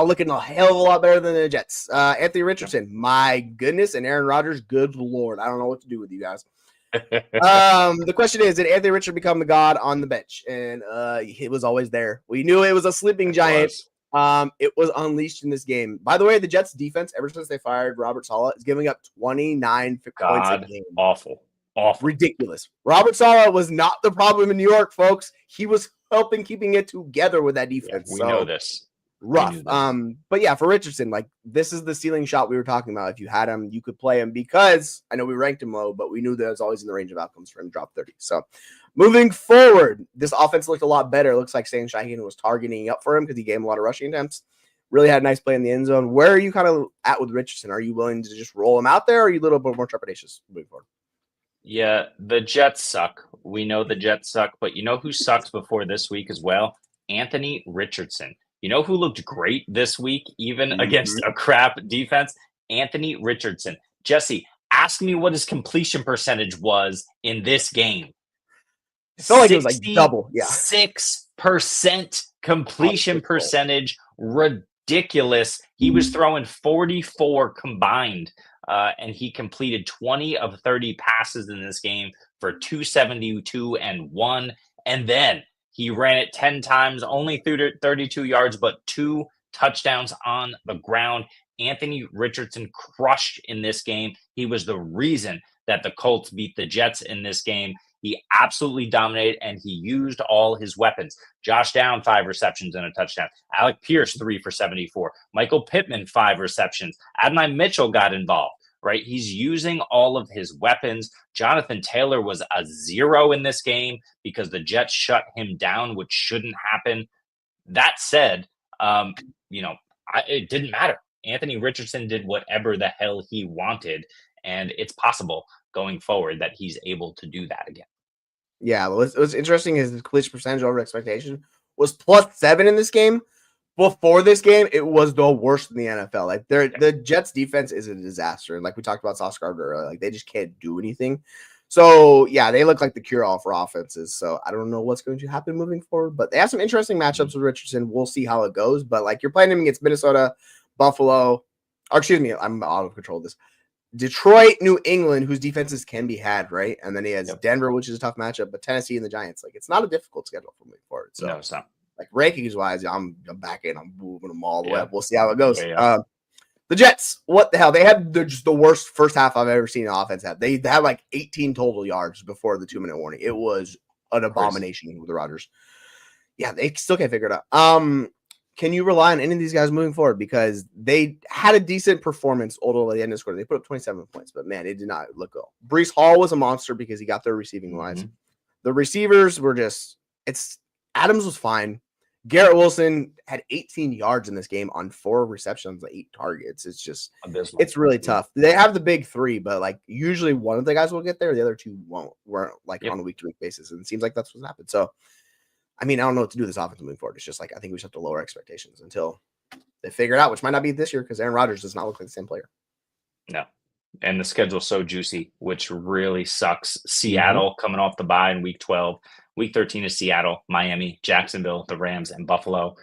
looking a hell of a lot better than the Jets. Anthony Richardson, my goodness, and Aaron Rodgers, good Lord. I don't know what to do with you guys. The question is, did Anthony Richardson become the god on the bench? And he was always there. We knew it was a sleeping giant. It was unleashed in this game. By the way, the Jets defense, ever since they fired Robert Saleh, is giving up 29 points a game. Awful. Ridiculous. Robert Saleh was not the problem in New York, folks. He was helping keeping it together with that defense. We know this. Rough. But yeah, for Richardson, like, this is the ceiling shot we were talking about. If you had him, you could play him, because I know we ranked him low, but we knew that was always in the range of outcomes for him to drop 30. So moving forward, this offense looked a lot better. It looks like Stan Shaheen was targeting up for him because he gave him a lot of rushing attempts. Really had a nice play in the end zone. Where are you kind of at with Richardson? Are you willing to just roll him out there, or are you a little bit more trepidatious moving forward? Yeah, the Jets suck. We know the Jets suck, but you know who sucks before this week as well? Anthony Richardson. You know who looked great this week, even against a crap defense? Anthony Richardson. Jesse, ask me what his completion percentage was in this game. I felt like it was like double. Yeah. 6% completion percentage. Ridiculous. He was throwing 44 combined, and he completed 20 of 30 passes in this game for 272 and 1. And then He ran it 10 times, only threw 32 yards, but 2 touchdowns on the ground. Anthony Richardson crushed in this game. He was the reason that the Colts beat the Jets in this game. He absolutely dominated, and he used all his weapons. Josh Downs, 5 receptions and a touchdown. Alec Pierce, 3 for 74. Michael Pittman, 5 receptions. Adonai Mitchell got involved, right? He's using all of his weapons. Jonathan Taylor was a 0 in this game because the Jets shut him down, which shouldn't happen. That said, it didn't matter. Anthony Richardson did whatever the hell he wanted, and it's possible going forward that he's able to do that again. Yeah, what's interesting is the completion percentage over expectation was +7 in this game. Before this game, it was the worst in the NFL. Like the Jets defense is a disaster. And like we talked about Sauce Gardner earlier, like they just can't do anything. So yeah, they look like the cure-all for offenses. So I don't know what's going to happen moving forward, but they have some interesting matchups with Richardson. We'll see how it goes. But like you're playing him against Minnesota, Buffalo, or excuse me, I'm out of control of this. Detroit, New England, whose defenses can be had, right? And then he has Denver, which is a tough matchup, but Tennessee and the Giants. Like it's not a difficult schedule for moving forward. So no, it's not. Like rankings wise, I'm back in. I'm moving them all the way up. We'll see how it goes. The Jets, what the hell? They had just the worst first half I've ever seen an offense have. They had like 18 total yards before the 2-minute warning. It was an abomination with the Rodgers. Yeah, they still can't figure it out. Can you rely on any of these guys moving forward? Because they had a decent performance although at the end of the quarter. They put up 27 points, but man, it did not look good. Breece Hall was a monster because he got their receiving wise. The receivers were Adams was fine. Garrett Wilson had 18 yards in this game on 4 receptions, 8 targets. It's just abysmal. It's really tough. They have the big 3, but like usually one of the guys will get there, the other 2 weren't like on a week-to-week basis. And it seems like that's what's happened. So I mean, I don't know what to do with this offense moving forward. It's just like I think we just have to lower expectations until they figure it out, which might not be this year because Aaron Rodgers does not look like the same player. No. And the schedule's so juicy, which really sucks. Seattle coming off the bye in week 12. Week 13 is Seattle, Miami, Jacksonville, the Rams, and Buffalo.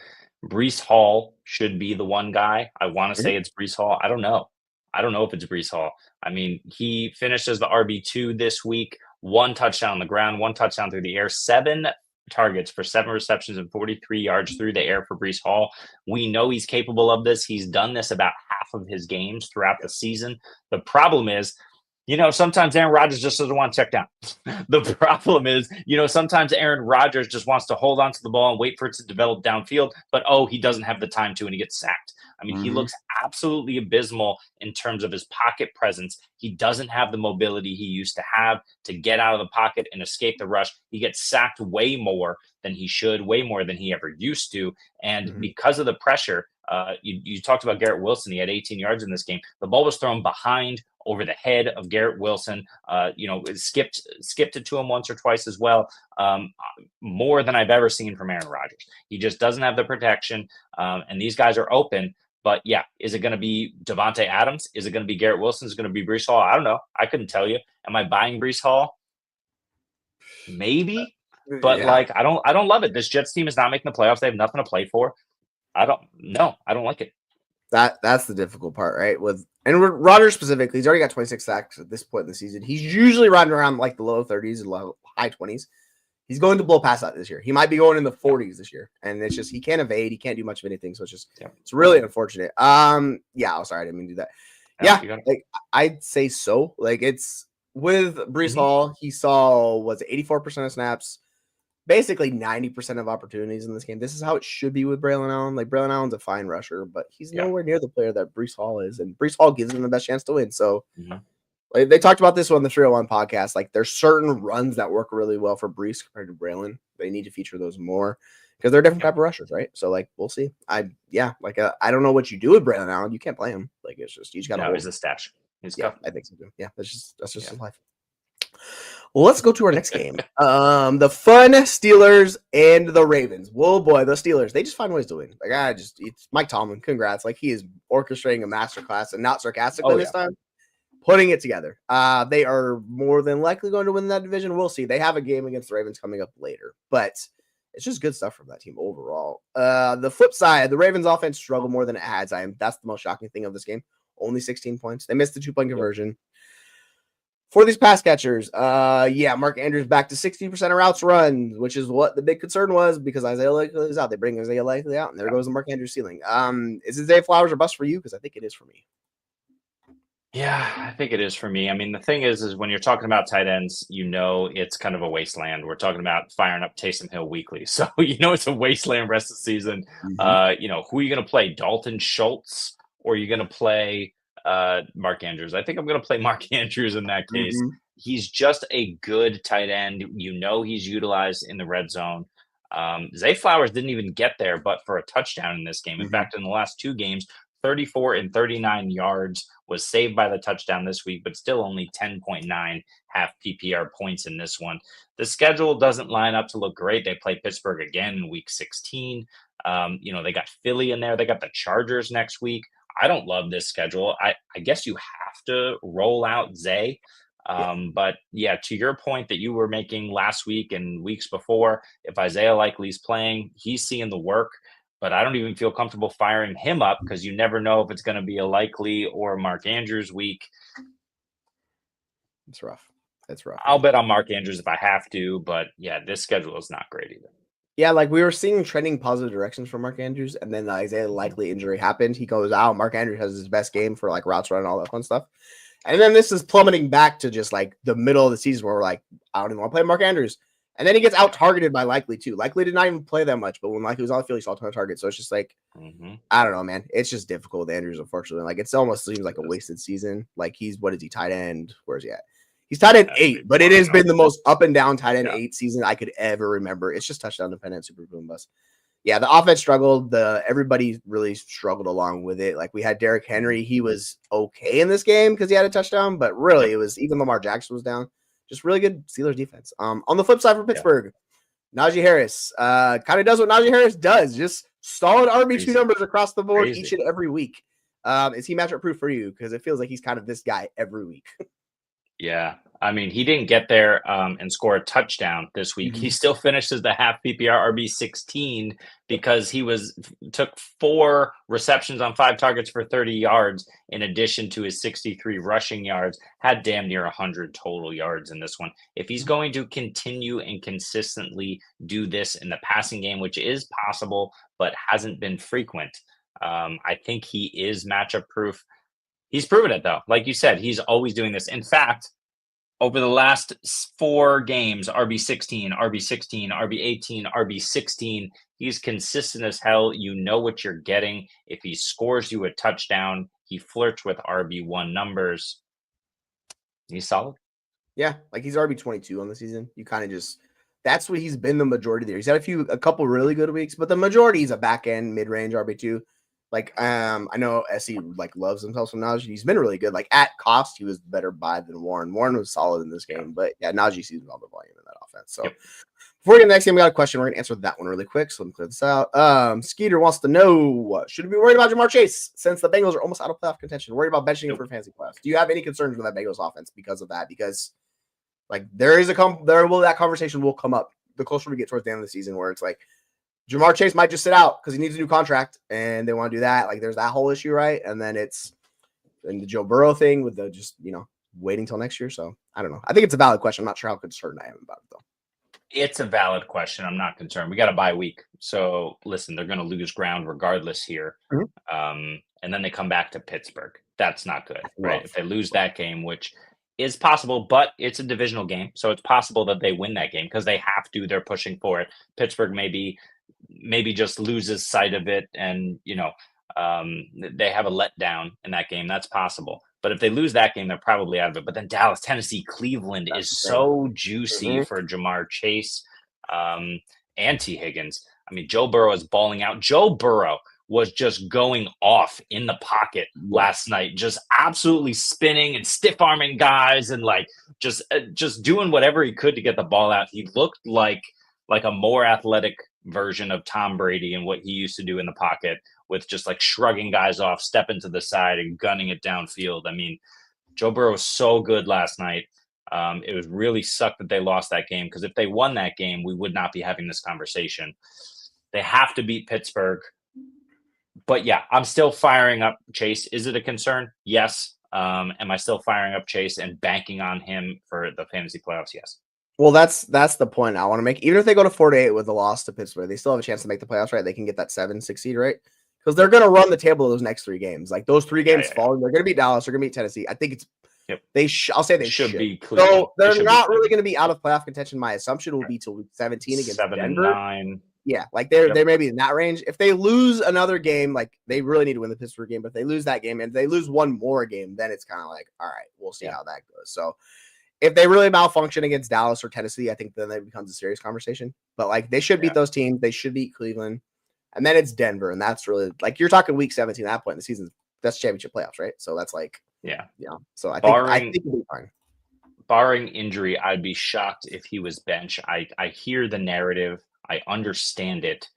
Breece Hall should be the one guy. I want to say it's Breece Hall. I don't know. I don't know if it's Breece Hall. I mean, he finished as the RB2 this week. 1 touchdown on the ground, 1 touchdown through the air, 7 targets for 7 receptions and 43 yards through the air for Breece Hall. We know he's capable of this. He's done this about half of his games throughout the season. The problem is, sometimes Aaron Rodgers just doesn't want to check down. The problem is, sometimes Aaron Rodgers just wants to hold on to the ball and wait for it to develop downfield, but he doesn't have the time to and he gets sacked. I mean, he looks absolutely abysmal in terms of his pocket presence. He doesn't have the mobility he used to have to get out of the pocket and escape the rush. He gets sacked way more than he should, way more than he ever used to. And because of the pressure, you talked about Garrett Wilson. He had 18 yards in this game. The ball was thrown behind over the head of Garrett Wilson. It skipped it to him once or twice as well. More than I've ever seen from Aaron Rodgers. He just doesn't have the protection. And these guys are open. But yeah, is it going to be Devontae Adams? Is it going to be Garrett Wilson? Is it going to be Breece Hall? I don't know. I couldn't tell you. Am I buying Breece Hall? Maybe. But I don't love it. This Jets team is not making the playoffs. They have nothing to play for. I don't like it. That's the difficult part, right? With Rodgers specifically, he's already got 26 sacks at this point in the season. He's usually running around like the low 30s and high 20s. He's going to blow past that this year. He might be going in the 40s this year, and it's just he can't evade. He can't do much of anything. So it's just it's really unfortunate. Sorry, I didn't mean to do that. Yeah, like I'd say so. Like it's with Breece Hall, he saw 84% of snaps, basically 90% of opportunities in this game. This is how it should be with Braylon Allen. Like Braylon Allen's a fine rusher, but he's nowhere near the player that Breece Hall is, and Breece Hall gives him the best chance to win. So. Like they talked about this on the 301 podcast. Like there's certain runs that work really well for Breece compared to Braylon. They need to feature those more because they're different type of rushers, right? So like we'll see. I don't know what you do with Braylon Allen. You can't play him. Like it's just you just got to. He's a stash. I think so too. Yeah, that's just his life. Well, let's go to our next game. The fun Steelers and the Ravens. Whoa, boy, the Steelers. They just find ways to win. Like it's Mike Tomlin. Congrats. Like he is orchestrating a masterclass and not sarcastically this time. Putting it together. They are more than likely going to win that division. We'll see. They have a game against the Ravens coming up later, but it's just good stuff from that team overall. The flip side, the Ravens offense struggled more than it has. That's the most shocking thing of this game. Only 16 points. They missed the 2-point conversion. For these pass catchers, Mark Andrews back to 60% of routes run, which is what the big concern was because Isaiah Likely is out. They bring Isaiah Likely out, and there goes the Mark Andrews ceiling. Is it Zay Flowers or bust for you? Because I think it is for me. Yeah, I think it is for me. I mean, the thing is when you're talking about tight ends, it's kind of a wasteland. We're talking about firing up Taysom Hill weekly. So, it's a wasteland rest of the season. Mm-hmm. Who are you going to play? Dalton Schultz, or are you going to play Mark Andrews? I think I'm going to play Mark Andrews in that case. Mm-hmm. He's just a good tight end. He's utilized in the red zone. Zay Flowers didn't even get there, but for a touchdown in this game. In fact, in the last two games, 34 and 39 yards, was saved by the touchdown this week, but still only 10.9 half PPR points in this one. The schedule doesn't line up to look great. They play Pittsburgh again in week 16. They got Philly in there. They got the Chargers next week. I don't love this schedule. I guess you have to roll out Zay. But to your point that you were making last week and weeks before, if Isaiah Likely's playing, he's seeing the work. But I don't even feel comfortable firing him up because you never know if it's going to be a Likely or Mark Andrews week. It's rough. It's rough. I'll bet on Mark Andrews if I have to, but this schedule is not great either. Yeah, like we were seeing trending positive directions for Mark Andrews, and then the Isaiah Likely injury happened. He goes out. Mark Andrews has his best game for like routes run and all that fun stuff. And then this is plummeting back to just like the middle of the season where we're like, I don't even want to play Mark Andrews. And then he gets out targeted by Likely too. Likely did not even play that much, but when Likely was on the field, he saw a ton of targets. So it's just like, I don't know, man. It's just difficult with Andrews, unfortunately. Like it almost seems like a wasted season. Like what is he, tight end? Where's he at? He's tight end 8, but it has been the most up and down tight end 8 season I could ever remember. It's just touchdown dependent, super boom bust. Yeah, the offense struggled. Everybody really struggled along with it. Like we had Derrick Henry. He was okay in this game because he had a touchdown, but really it was even Lamar Jackson was down. Just really good Steelers defense. On the flip side for Pittsburgh, Najee Harris kind of does what Najee Harris does. Just solid RB2 numbers across the board each and every week. Is he matchup proof for you? Because it feels like he's kind of this guy every week. Yeah. I mean, he didn't get there and score a touchdown this week. He still finishes the half PPR RB16 because he took 4 receptions on 5 targets for 30 yards in addition to his 63 rushing yards, had damn near 100 total yards in this one. If he's going to continue and consistently do this in the passing game, which is possible but hasn't been frequent, I think he is matchup proof. He's proven it, though. Like you said, he's always doing this. In fact, over the last 4 games, RB16, RB16, RB18, RB16, he's consistent as hell. You know what you're getting. If he scores you a touchdown, he flirts with RB1 numbers. He's solid. Yeah, like he's RB22 on the season. You kind of just – that's what he's been the majority there. He's had a couple really good weeks, but the majority is a back-end, mid-range RB2. Like, I know SE like loves himself some Najee. He's been really good. Like at cost, he was better buy than Warren. Warren was solid in this game, but Najee sees all the volume in that offense. So before we get to the next game, we got a question. We're gonna answer that one really quick. So let me clear this out. Skeeter wants to know: should we be worried about Jamar Chase since the Bengals are almost out of playoff contention? Worried about benching him for fantasy playoffs? Do you have any concerns with that Bengals offense because of that? Because like that conversation will come up the closer we get towards the end of the season, where it's like, Jamar Chase might just sit out because he needs a new contract and they want to do that. Like there's that whole issue, right? And then and the Joe Burrow thing with the just, waiting till next year. So I don't know. I think it's a valid question. I'm not sure how concerned I am about it though. It's a valid question. I'm not concerned. We got a bye week. So listen, they're going to lose ground regardless here. And then they come back to Pittsburgh. That's not good, right? If they lose that game, which is possible, but it's a divisional game. So it's possible that they win that game because they have to. They're pushing for it. Pittsburgh maybe just loses sight of it and they have a letdown in that game. That's possible, but if they lose that game, they're probably out of it. But then Dallas, Tennessee, Cleveland is so juicy for Jamar Chase and T. Higgins. I mean, Joe Burrow is balling out. Joe Burrow was just going off in the pocket last night, just absolutely spinning and stiff arming guys and like just doing whatever he could to get the ball out. He looked like a more athletic version of Tom Brady and what he used to do in the pocket with just like shrugging guys off, stepping to the side and gunning it downfield. I mean, Joe Burrow was so good last night. It was really sucked that they lost that game because if they won that game, we would not be having this conversation. They have to beat Pittsburgh. But yeah, I'm still firing up Chase. Is it a concern? Yes. Am I still firing up Chase and banking on him for the fantasy playoffs? Yes. Well, that's the point I want to make. Even if they go to 4-8 with a loss to Pittsburgh, they still have a chance to make the playoffs, right? They can get that 7-6 seed, right? Because they're going to run the table of those next 3 games. Like those 3 games falling, they're going to beat Dallas. They're going to beat Tennessee. I think it's I'll say they should be. So they're not really going to be out of playoff contention. My assumption will be till week 17 against 7-9. Yeah, like they may be in that range. If they lose another game, like they really need to win the Pittsburgh game. But if they lose that game and they lose one more game, then it's kind of like, all right, we'll see how that goes. So if they really malfunction against Dallas or Tennessee, I think then that becomes a serious conversation. But like they should beat those teams. They should beat Cleveland. And then it's Denver. And that's really like you're talking week 17 at that point in the season. That's championship playoffs, right? So that's like, So I think it'll be fine. Barring injury, I'd be shocked if he was bench. I hear the narrative. I understand it.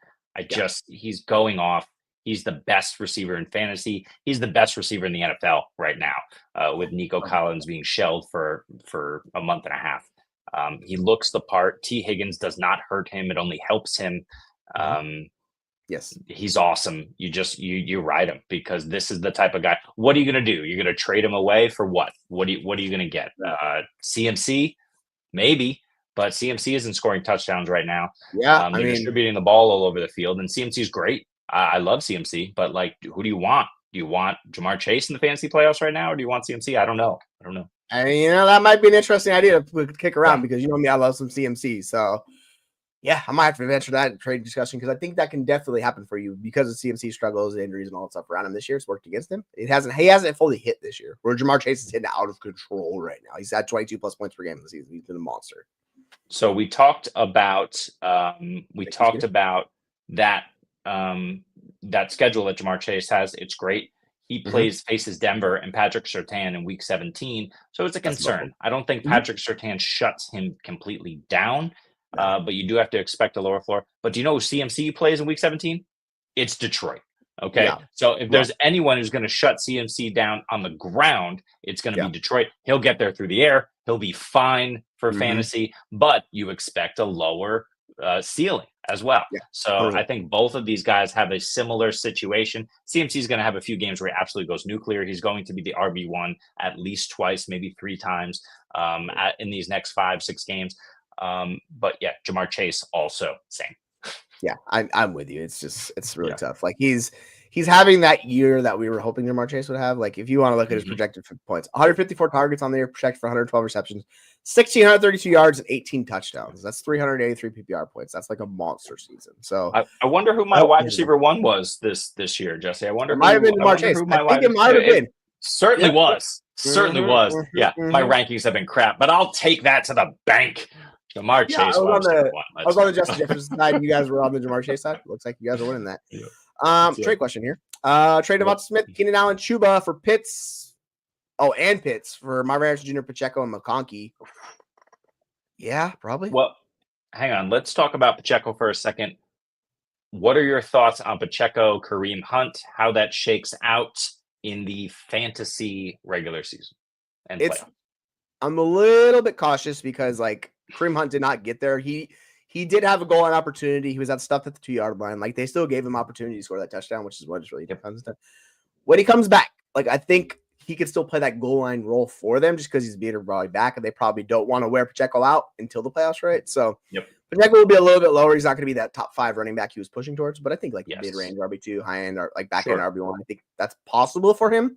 He's going off. He's the best receiver in fantasy. He's the best receiver in the NFL right now, with Nico Collins being shelled for a month and a half. He looks the part. T. Higgins does not hurt him. It only helps him. Yes, he's awesome. You ride him because this is the type of guy. What are you going to do? You're going to trade him away for what? What are you going to get? CMC? Maybe. But CMC isn't scoring touchdowns right now. Yeah, they're distributing the ball all over the field, and CMC is great. I love CMC, but like, who do you want? Do you want Jamar Chase in the fantasy playoffs right now, or do you want CMC? I don't know. I mean, that might be an interesting idea to kick around because you know me, I love some CMC. So, yeah, I might have to venture that trade discussion because I think that can definitely happen for you because of CMC struggles, injuries, and all that stuff around him this year. It's worked against him. He hasn't fully hit this year. Where Jamar Chase is hitting out of control right now. He's at 22 plus points per game in the season. He's been a monster. So we talked about that that schedule that Jamar Chase has. It's great. He faces Denver and Patrick Surtain in week 17. So it's a concern. I don't think Patrick Surtain shuts him completely down, but you do have to expect a lower floor. But do you know who CMC plays in week 17? It's Detroit. Okay. Yeah. So if there's anyone who's going to shut CMC down on the ground, it's going to be Detroit. He'll get there through the air. He'll be fine for fantasy, but you expect a lower ceiling as well. Yeah. So I think both of these guys have a similar situation. CMC is going to have a few games where he absolutely goes nuclear. He's going to be the RB1 at least twice, maybe 3 times in these next 5-6 games. But yeah, Jamar Chase also same. Yeah, I'm with you. It's really tough. Like he's having that year that we were hoping Jamar Chase would have. Like if you want to look at his projected points, 154 targets on the year, projected for 112 receptions, 1,632 yards and 18 touchdowns. That's 383 PPR points. That's like a monster season. So I wonder who my wide receiver 1 was this year, Jesse. I wonder. It might have been Jamar Chase. I think it might have been. Certainly was. Certainly was. Yeah, my rankings have been crap, but I'll take that to the bank. Jamar Chase. I was on the Justin Jefferson side, and you guys were on the Jamar Chase side. Looks like you guys are winning that. Trade question here. Trade DeVonta Smith, Keenan Allen, Chuba for Pitts. Oh, and Pitts for Marvin Jr., Pacheco, and McConkey. Yeah, probably. Well, hang on. Let's talk about Pacheco for a second. What are your thoughts on Pacheco, Kareem Hunt, how that shakes out in the fantasy regular season and playoff? I'm a little bit cautious because, like, Kareem Hunt did not get there. He did have a goal line opportunity. He was stuffed at the 2-yard line. Like, they still gave him opportunity to score that touchdown, which is what it's really depends on. When he comes back, like, I think he could still play that goal line role for them just because he's being probably back, and they probably don't want to wear Pacheco out until the playoffs, right? So Pacheco will be a little bit lower. He's not going to be that top 5 running back he was pushing towards, but I think like mid-range RB2, high-end, or like back-end RB1, I think that's possible for him.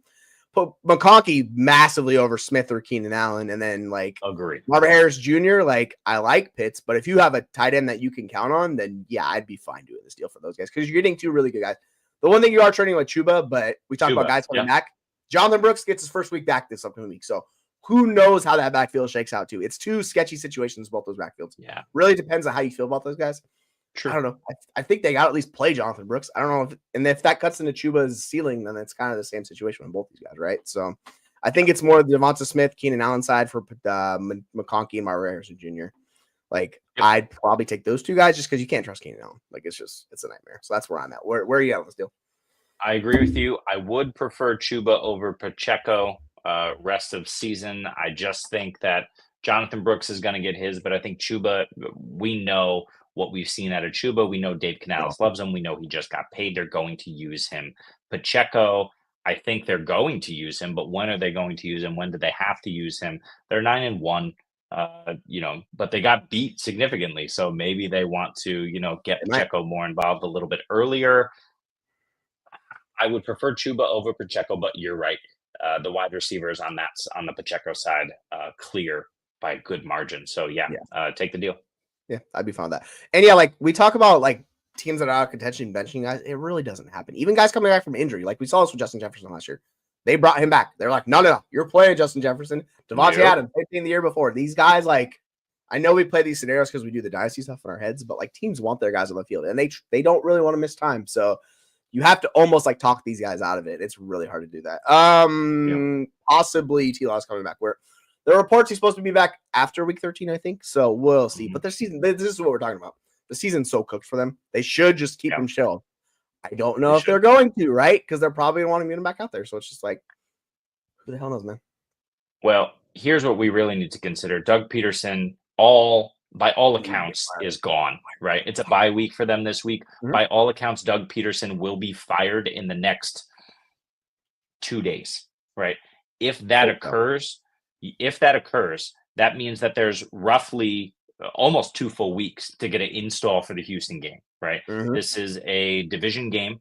Put McConkey massively over Smith or Keenan Allen, and then like Marvin Harris Jr. Like I like Pitts, but if you have a tight end that you can count on, then yeah, I'd be fine doing this deal for those guys because you're getting 2 really good guys. The one thing you are trading with Chuba, but we talked about guys coming back. Jonathan Brooks gets his first week back this upcoming week, so who knows how that backfield shakes out too? It's 2 sketchy situations, both those backfields. Yeah, really depends on how you feel about those guys. True. I don't know. I think they got to at least play Jonathan Brooks. I don't know if that cuts into Chuba's ceiling, then it's kind of the same situation with both these guys, right? So I think it's more the DeVonta Smith, Keenan Allen side for McConkey and Marvin Harrison Jr. Like I'd probably take those 2 guys just because you can't trust Keenan Allen. Like it's a nightmare. So that's where I'm at. Where are you at with this deal? I agree with you. I would prefer Chuba over Pacheco rest of season. I just think that Jonathan Brooks is going to get his, but I think Chuba, we know what we've seen out of Chuba. We know Dave Canales loves him. We know he just got paid. They're going to use him. Pacheco, I think they're going to use him, but when are they going to use him? When do they have to use him? They're 9-1, but they got beat significantly. So maybe they want to, get Pacheco more involved a little bit earlier. I would prefer Chuba over Pacheco, but you're right. The wide receivers on the Pacheco side clear by a good margin. So take the deal. Yeah, I'd be fine with that. And yeah, like we talk about like teams that are out of contention benching guys, it really doesn't happen. Even guys coming back from injury, like we saw this with Justin Jefferson last year. They brought him back. They're like, no, you're playing Justin Jefferson. DeVonta Adams, 15 the year before. These guys, like, I know we play these scenarios because we do the dynasty stuff in our heads, but like teams want their guys on the field, and they don't really want to miss time. So you have to almost like talk these guys out of it. It's really hard to do that. Possibly T-Law's coming back. Where the reports he's supposed to be back after week 13, I think. So we'll see. But this is what we're talking about. The season's so cooked for them. They should just keep him chill. I don't know if they're going to, right? Because they're probably wanting him back out there. So it's just like, who the hell knows, man? Well, here's what we really need to consider. Doug Peterson, by all accounts, is gone, right? It's a bye week for them this week. Mm-hmm. By all accounts, Doug Peterson will be fired in the next 2 days, right? If that occurs, that means that there's roughly almost 2 full weeks to get an install for the Houston game, right? Mm-hmm. This is a division game.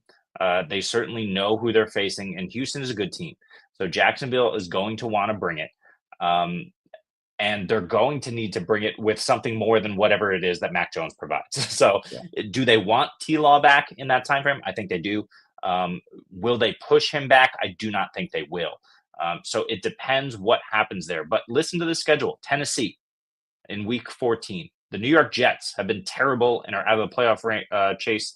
They certainly know who they're facing, and Houston is a good team. So Jacksonville is going to want to bring it. And they're going to need to bring it with something more than whatever it is that Mac Jones provides. So do they want T-Law back in that time frame? I think they do. Will they push him back? I do not think they will. So it depends what happens there. But listen to the schedule. Tennessee in week 14. The New York Jets have been terrible and are out of the playoff chase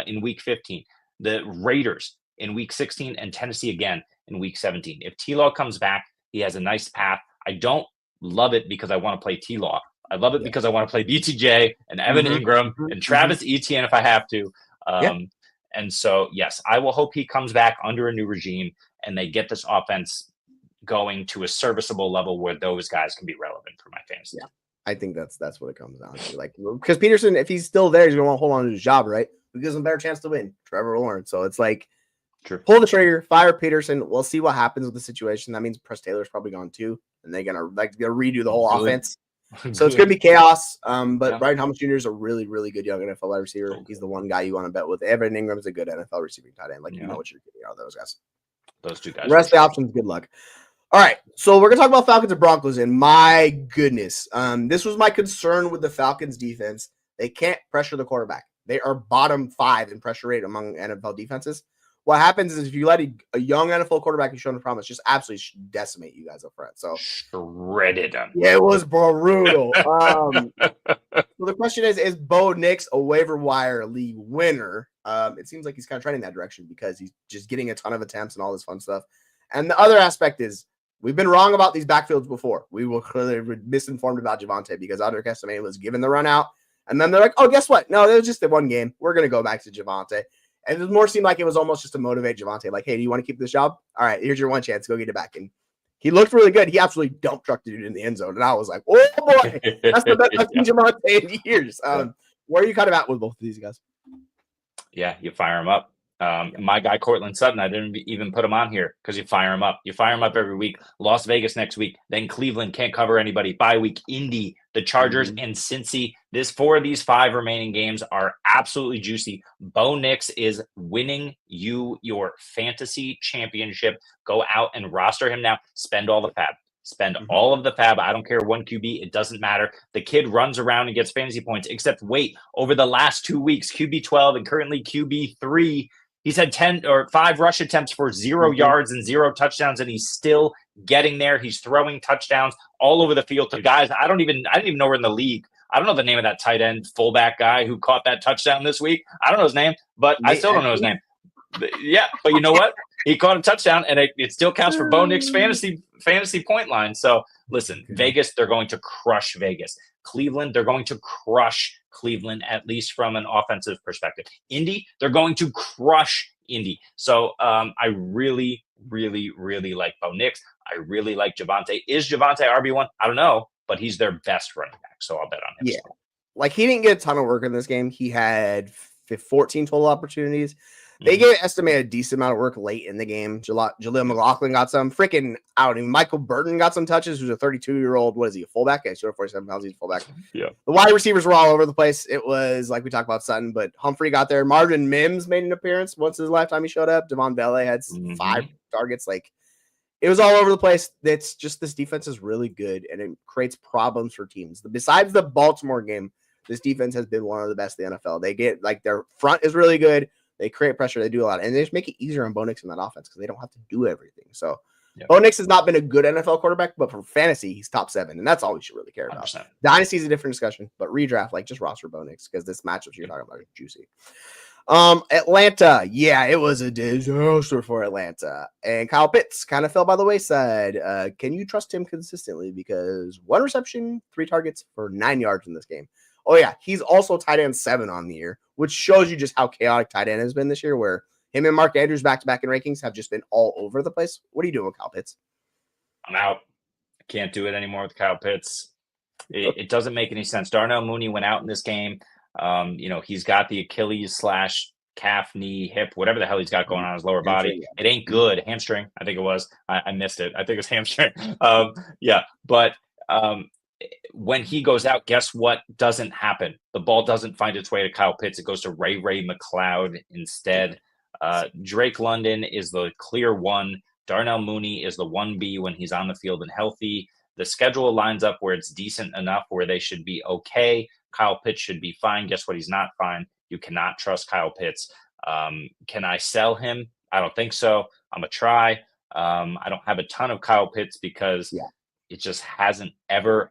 in week 15. The Raiders in week 16 and Tennessee again in week 17. If T-Law comes back, he has a nice path. I don't love it because I want to play T-Law. I love it because I want to play BTJ and Evan Engram and Travis Etienne if I have to. And so, yes, I will hope he comes back under a new regime and they get this offense going to a serviceable level where those guys can be relevant for my fantasy. Yeah, I think that's what it comes down to. Like, because Peterson, if he's still there, he's going to want to hold on to his job, right? It gives him a better chance to win. Trevor Lawrence. So it's like, pull the trigger, fire Peterson. We'll see what happens with the situation. That means Press Taylor's probably gone too, and they're gonna redo the whole offense. So it's gonna be chaos. But Brian Thomas Jr. is a really, really good young NFL wide receiver. He's the one guy you want to bet with. Evan Engram is a good NFL receiving tight end. Like you know what you're getting out of those guys. Those two guys. The rest of the options, good luck. All right, so we're gonna talk about Falcons and Broncos. And my goodness, this was my concern with the Falcons defense. They can't pressure the quarterback. They are bottom 5 in pressure rate among NFL defenses. What happens is if you let a young NFL quarterback who's shown the promise just absolutely decimate you guys up front. So shredded them. Yeah, it was brutal. So the question is Bo Nix a waiver wire league winner? It seems like he's kind of trending that direction because he's just getting a ton of attempts and all this fun stuff. And the other aspect is we've been wrong about these backfields before. We were clearly misinformed about Javonte because Audric Estime was given the run out. And then they're like, oh, guess what? No, it was just the one game. We're going to go back to Javonte. And it more seemed like it was almost just to motivate Javonte. Like, hey, do you want to keep this job? All right, here's your one chance. Go get it back. And he looked really good. He absolutely dump trucked the dude in the end zone. And I was like, oh, boy, that's the best I've seen Javonte in years. Where are you kind of at with both of these guys? Yeah, you fire him up. My guy, Cortland Sutton, I didn't even put him on here because you fire him up. You fire him up every week. Las Vegas next week. Then Cleveland can't cover anybody. Bye week, Indy, the Chargers, and Cincy. 4 of these 5 remaining games are absolutely juicy. Bo Nix is winning you your fantasy championship. Go out and roster him now. Spend all the fab. Spend all of the fab. I don't care, 1 QB. It doesn't matter. The kid runs around and gets fantasy points, except wait, over the last 2 weeks, QB12 and currently QB3, he's had 10 or 5 rush attempts for 0 yards and 0 touchdowns, and he's still getting there. He's throwing touchdowns all over the field to guys. I didn't even know we're in the league. I don't know the name of that tight end fullback guy who caught that touchdown this week. I don't know his name, but I still don't know his name. But you know what? He caught a touchdown, and it still counts for Bo Nix fantasy point line. So listen, Vegas, they're going to crush Vegas. Cleveland, they're going to crush Cleveland, at least from an offensive perspective. Indy, they're going to crush Indy. So I really, really, really like Bo Nix. I really like Javonte. Is Javonte RB1? I don't know, but he's their best running back, so I'll bet on him. Yeah, like he didn't get a ton of work in this game. He had 14 total opportunities. They gave Estime a decent amount of work late in the game. Jaleel McLaughlin got some. Michael Burton got some touches, who's a 32-year-old. What is he, a fullback? Yeah, 47 pounds. He's a fullback. Yeah. The wide receivers were all over the place. It was like we talked about Sutton, but Humphrey got there. Marvin Mims made an appearance once his last time he showed up. Devon Bele had 5 targets. Like, it was all over the place. It's just this defense is really good, and it creates problems for teams. Besides the Baltimore game, this defense has been one of the best in the NFL. They get, like, their front is really good. They create pressure. They do a lot. And they just make it easier on Bo Nix in that offense because they don't have to do everything. So Bo Nix has not been a good NFL quarterback, but for fantasy, he's top 7. And that's all we should really care about. 100%. Dynasty is a different discussion, but redraft, like, just roster Bo Nix because this matchup you're talking about is juicy. Atlanta. Yeah, it was a disaster for Atlanta. And Kyle Pitts kind of fell by the wayside. Can you trust him consistently? Because 1 reception, 3 targets for 9 yards in this game. Oh, yeah, he's also tight end 7 on the year, which shows you just how chaotic tight end has been this year, where him and Mark Andrews back-to-back in rankings have just been all over the place. What are you doing with Kyle Pitts? I'm out. I can't do it anymore with Kyle Pitts. It doesn't make any sense. Darnell Mooney went out in this game. He's got the Achilles / calf, knee, hip, whatever the hell he's got going on his lower body. It ain't good. Hamstring, I think it was. I missed it. I think it's hamstring. But when he goes out, guess what doesn't happen? The ball doesn't find its way to Kyle Pitts. It goes to Ray McLeod instead. Drake London is the clear 1. Darnell Mooney is the 1B when he's on the field and healthy. The schedule lines up where it's decent enough where they should be okay. Kyle Pitts should be fine. Guess what? He's not fine. You cannot trust Kyle Pitts. Can I sell him? I don't think so. I'm going to try. I don't have a ton of Kyle Pitts because it just hasn't ever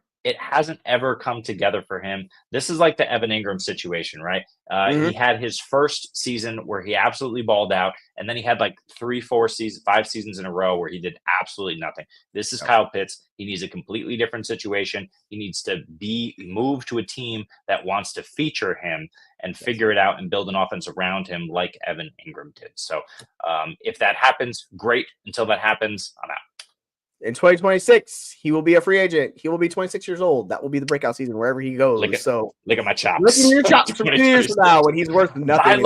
come together for him. This is like the Evan Engram situation, right? He had his first season where he absolutely balled out, and then he had like 5 seasons in a row where he did absolutely nothing. This is Kyle Pitts. He needs a completely different situation. He needs to be moved to a team that wants to feature him and figure it out and build an offense around him like Evan Engram did. So if that happens, great. Until that happens, I'm out. In 2026, he will be a free agent. He will be 26 years old. That will be the breakout season wherever he goes. Look at my chops. Look at your chops 2 years from now when he's worth nothing.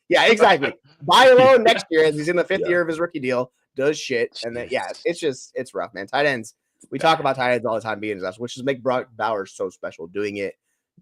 Yeah, exactly. Buy a loan next year as he's in the 5th year of his rookie deal. Does shit. And then, it's rough, man. Tight ends. We talk about tight ends all the time being disaster, which is make Brock Bowers so special. Doing it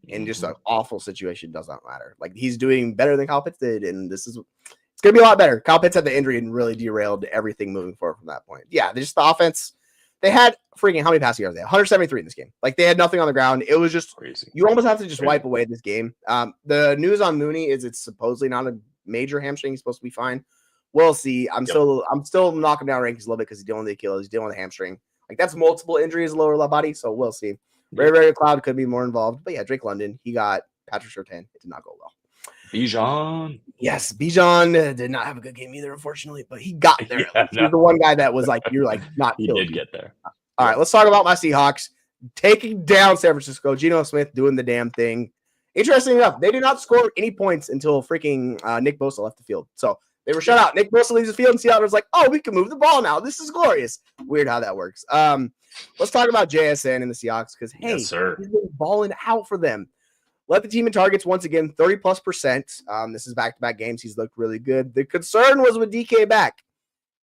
in just an awful situation does not matter. Like, he's doing better than Kyle Pitts did, and it's going to be a lot better. Kyle Pitts had the injury and really derailed everything moving forward from that point. Yeah, just the offense. They had freaking, how many passing yards they had? 173 in this game. Like, they had nothing on the ground. It was just crazy. You almost have to just wipe away this game. The news on Mooney is it's supposedly not a major hamstring. He's supposed to be fine. We'll see. I'm still knocking down rankings a little bit because he's dealing with the Achilles. He's dealing with the hamstring. Like, that's multiple injuries, lower body. So we'll see. Ray McLeod could be more involved. But yeah, Drake London, he got Patrick Surtain. It did not go well. Bijan. Yes, Bijan did not have a good game either, unfortunately, but he got there. He's the one guy that was like, you're like, not he did get there. All right, let's talk about my Seahawks taking down San Francisco. Geno Smith doing the damn thing. Interesting enough, they did not score any points until freaking Nick Bosa left the field. So they were shut out. Nick Bosa leaves the field, and Seattle was like, oh, we can move the ball now. This is glorious. Weird how that works. Let's talk about JSN and the Seahawks because, hey, he's been balling out for them. Led the team in targets once again, 30+%. This is back-to-back games. He's looked really good. The concern was with DK back.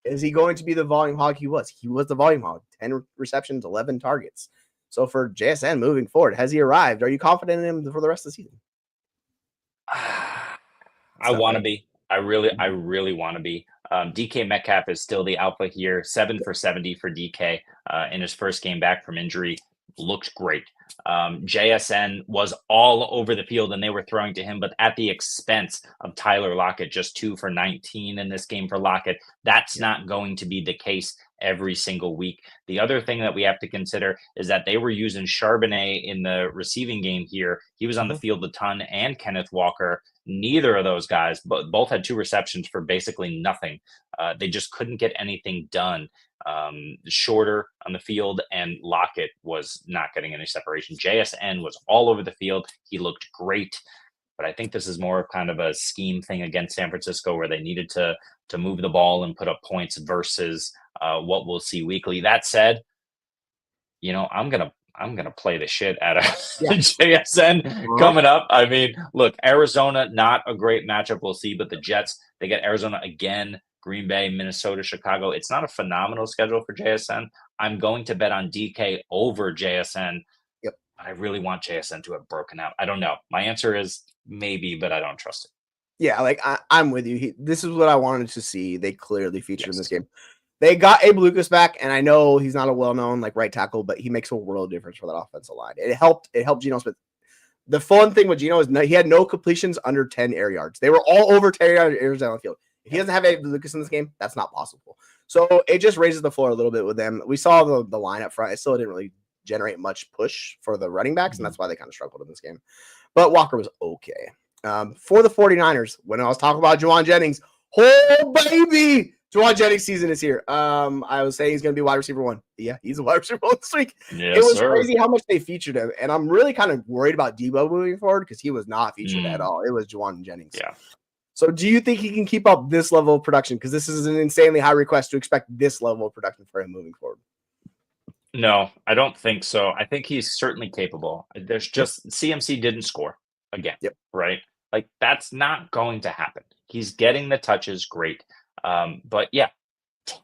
Is he going to be the volume hog he was? He was the volume hog. 10 receptions, 11 targets. So for JSN moving forward, has he arrived? Are you confident in him for the rest of the season? I want to be. I really want to be. DK Metcalf is still the alpha here. 7 for 70 for DK in his first game back from injury. Looked great. JSN was all over the field and they were throwing to him, but at the expense of Tyler Lockett, just 2 for 19 in this game for Lockett. That's not going to be the case every single week. The other thing that we have to consider is that they were using Charbonnet in the receiving game here. He was on the field a ton, and Kenneth Walker. Neither of those guys, but both had 2 receptions for basically nothing. They just couldn't get anything done. Shorter on the field, and Lockett was not getting any separation. JSN was all over the field. He looked great, but I think this is more of kind of a scheme thing against San Francisco where they needed to move the ball and put up points versus what we'll see weekly. That said, I'm gonna play the shit out of JSN coming up. I mean, look, Arizona, not a great matchup. We'll see, but the Jets They get Arizona again, Green Bay, Minnesota, Chicago. It's not a phenomenal schedule for JSN. I'm going to bet on DK over JSN. Yep. I really want JSN to have broken out. I don't know. My answer is maybe, but I don't trust it. Yeah, like I'm with you. This is what I wanted to see. They clearly featured in this game. They got Abe Lucas back, and I know he's not a well-known like right tackle, but he makes a world of difference for that offensive line. It helped Geno Smith. The fun thing with Geno is he had no completions under 10 air yards. They were all over 10 yards down the field. If he doesn't have Abe Lucas in this game, that's not possible. So it just raises the floor a little bit with them. We saw the line up front. It still didn't really generate much push for the running backs, and that's why they kind of struggled in this game. But Walker was okay. For the 49ers, when I was talking about Juwan Jennings, oh, baby, Juwan Jennings season is here. I was saying he's going to be wide receiver 1. Yeah, he's a wide receiver 1 this week. Yes, it was crazy how much they featured him, and I'm really kind of worried about Debo moving forward because he was not featured at all. It was Juwan Jennings. Yeah. So do you think he can keep up this level of production? Because this is an insanely high request to expect this level of production for him moving forward. No, I don't think so. I think he's certainly capable. There's just CMC didn't score again, right? Like that's not going to happen. He's getting the touches, great. But yeah,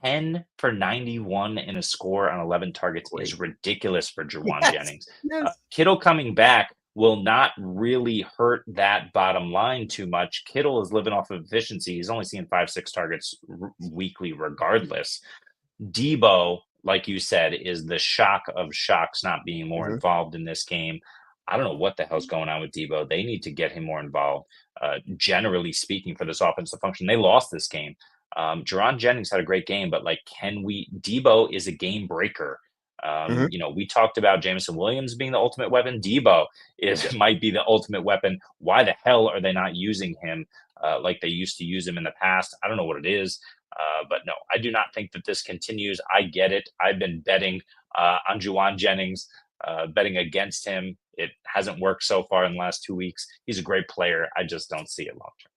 10 for 91 in a score on 11 targets is ridiculous for Juwan Jennings. Yes. Kittle coming back will not really hurt that bottom line too much. Kittle is living off of efficiency. He's only seeing 5-6 targets weekly regardless. Debo, like you said, is the shock of shocks not being more involved in this game. I don't know what the hell's going on with Debo. They need to get him more involved. Generally speaking, for this offensive function, they lost this game. Juwan Jennings had a great game, but like, Debo is a game breaker. You know, we talked about Jameson Williams being the ultimate weapon. Debo might be the ultimate weapon. Why the hell are they not using him like they used to use him in the past? I don't know what it is. But no, I do not think that this continues. I get it. I've been betting on Juwan Jennings, betting against him. It hasn't worked so far in the last 2 weeks. He's a great player. I just don't see it long term.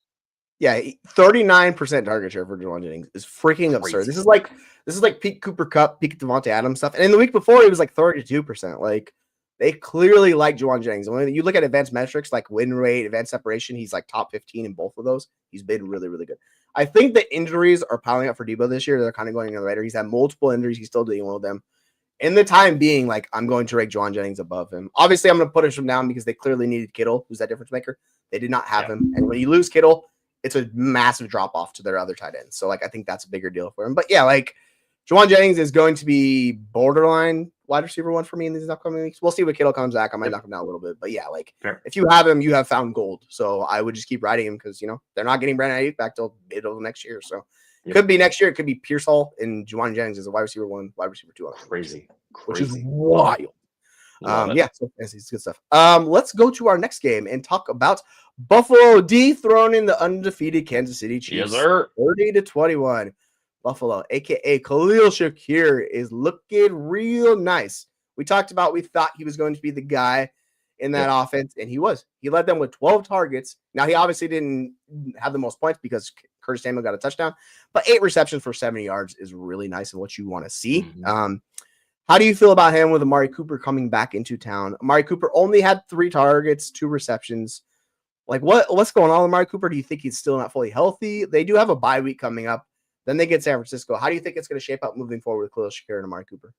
Yeah, 39% target share for Juwan Jennings is freaking absurd. This is like peak Cooper Kupp, peak Devontae Adams stuff. And in the week before, it was like 32%. Like they clearly like Juwan Jennings. When you look at advanced metrics like win rate, advanced separation, he's like top 15 in both of those. He's been really, really good. I think the injuries are piling up for Debo this year. They're kind of going in the later. He's had multiple injuries. He's still dealing with them. In the time being, like, I'm going to rank Juwan Jennings above him. Obviously, I'm going to push him down because they clearly needed Kittle, who's that difference maker. They did not have him. And when you lose Kittle, it's a massive drop off to their other tight ends. So, like, I think that's a bigger deal for him. But yeah, like, Juwan Jennings is going to be borderline wide receiver 1 for me in these upcoming weeks. We'll see what Kittle comes back. I might knock him down a little bit. But yeah, like, if you have him, you have found gold. So I would just keep riding him because, you know, they're not getting Brandon Ayuk back till middle of next year. So it could be next year. It could be Pierce Hall and Juwan Jennings as a wide receiver 1, wide receiver 2. Crazy. Which is wild. Yeah, so it's good stuff. Let's go to our next game and talk about Buffalo dethroning the undefeated Kansas City Chiefs. Yes, sir. 30-21. Buffalo, aka Khalil Shakir, is looking real nice. We talked about we thought he was going to be the guy in that offense, and he was. He led them with 12 targets. Now, he obviously didn't have the most points because Curtis Samuel got a touchdown, but 8 receptions for 70 yards is really nice and what you want to see. How do you feel about him with Amari Cooper coming back into town? Amari Cooper only had 3 targets, 2 receptions. Like, what's going on with Amari Cooper? Do you think he's still not fully healthy? They do have a bye week coming up. Then they get San Francisco. How do you think it's going to shape up moving forward with Khalil Shakir and Amari Cooper?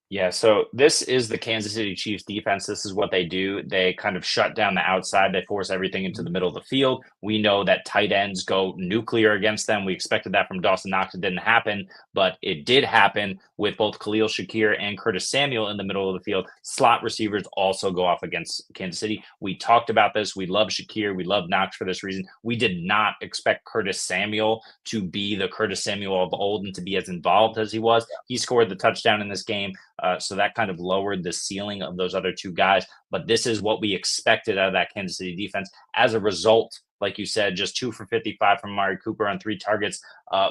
Yeah, so this is the Kansas City Chiefs defense. This is what they do. They kind of shut down the outside. They force everything into the middle of the field. We know that tight ends go nuclear against them. We expected that from Dawson Knox. It didn't happen, but it did happen with both Khalil Shakir and Curtis Samuel in the middle of the field. Slot receivers also go off against Kansas City. We talked about this. We love Shakir. We love Knox for this reason. We did not expect Curtis Samuel to be the Curtis Samuel of old and to be as involved as he was. He scored the touchdown in this game. So that kind of lowered the ceiling of those other 2 guys. But this is what we expected out of that Kansas City defense. As a result, like you said, just 2 for 55 from Amari Cooper on 3 targets.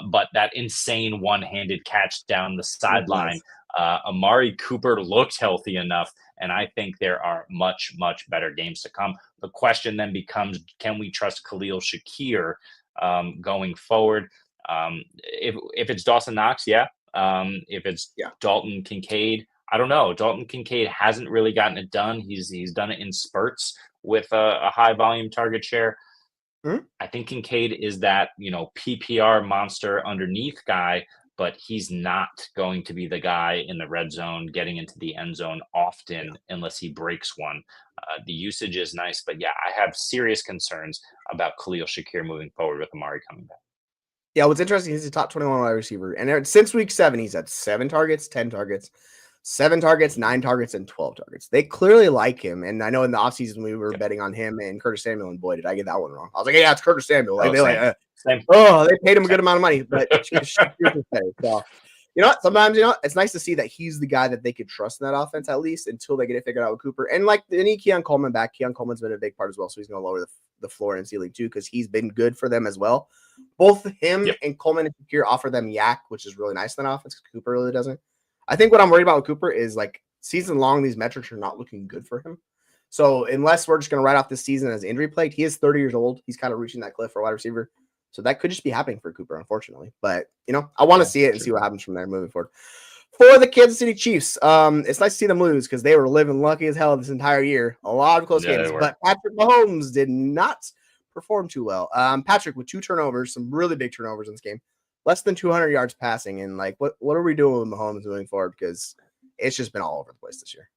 But that insane one-handed catch down the sideline. Amari Cooper looked healthy enough. And I think there are much, much better games to come. The question then becomes, can we trust Khalil Shakir going forward? If it's Dawson Knox, yeah. If it's Dalton Kincaid, I don't know. Dalton Kincaid hasn't really gotten it done. He's done it in spurts with a high volume target share. I think Kincaid is that, PPR monster underneath guy, but he's not going to be the guy in the red zone getting into the end zone often unless he breaks one. The usage is nice, but yeah, I have serious concerns about Khalil Shakir moving forward with Amari coming back. Yeah, what's interesting, he's a top 21 wide receiver. And since week 7, he's had 7 targets, 10 targets, 7 targets, 9 targets, and 12 targets. They clearly like him. And I know in the offseason we were betting on him and Curtis Samuel, and boy, did I get that one wrong. I was like, yeah, it's Curtis Samuel. Like, they paid him a good amount of money, but so, you know what? Sometimes, it's nice to see that he's the guy that they could trust in that offense, at least until they get it figured out with Cooper. And like, they need Keon Coleman back. Keon Coleman's been a big part as well. So he's going to lower the floor and ceiling too, because he's been good for them as well. Both him and Coleman and Shakir offer them yak, which is really nice in that offense. Cooper really doesn't. I think what I'm worried about with Cooper is like season long, these metrics are not looking good for him. So unless we're just going to write off this season as injury plagued, he is 30 years old. He's kind of reaching that cliff for a wide receiver. So that could just be happening for Cooper, unfortunately. But, I want to see it and see what happens from there moving forward. For the Kansas City Chiefs, it's nice to see them lose because they were living lucky as hell this entire year. A lot of close games. But Patrick Mahomes did not perform too well. Patrick with 2 turnovers, some really big turnovers in this game. Less than 200 yards passing. And, like, what are we doing with Mahomes moving forward? Because it's just been all over the place this year.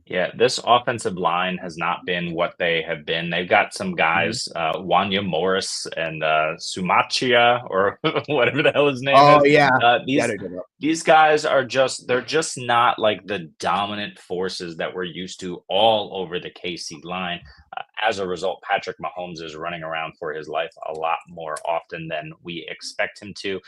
Yeah, this offensive line has not been what they have been. They've got some guys, Wanya Morris and Sumachia, or whatever the hell his name is. Oh, yeah. These guys they're just not like the dominant forces that we're used to all over the KC line. As a result, Patrick Mahomes is running around for his life a lot more often than we expect him to.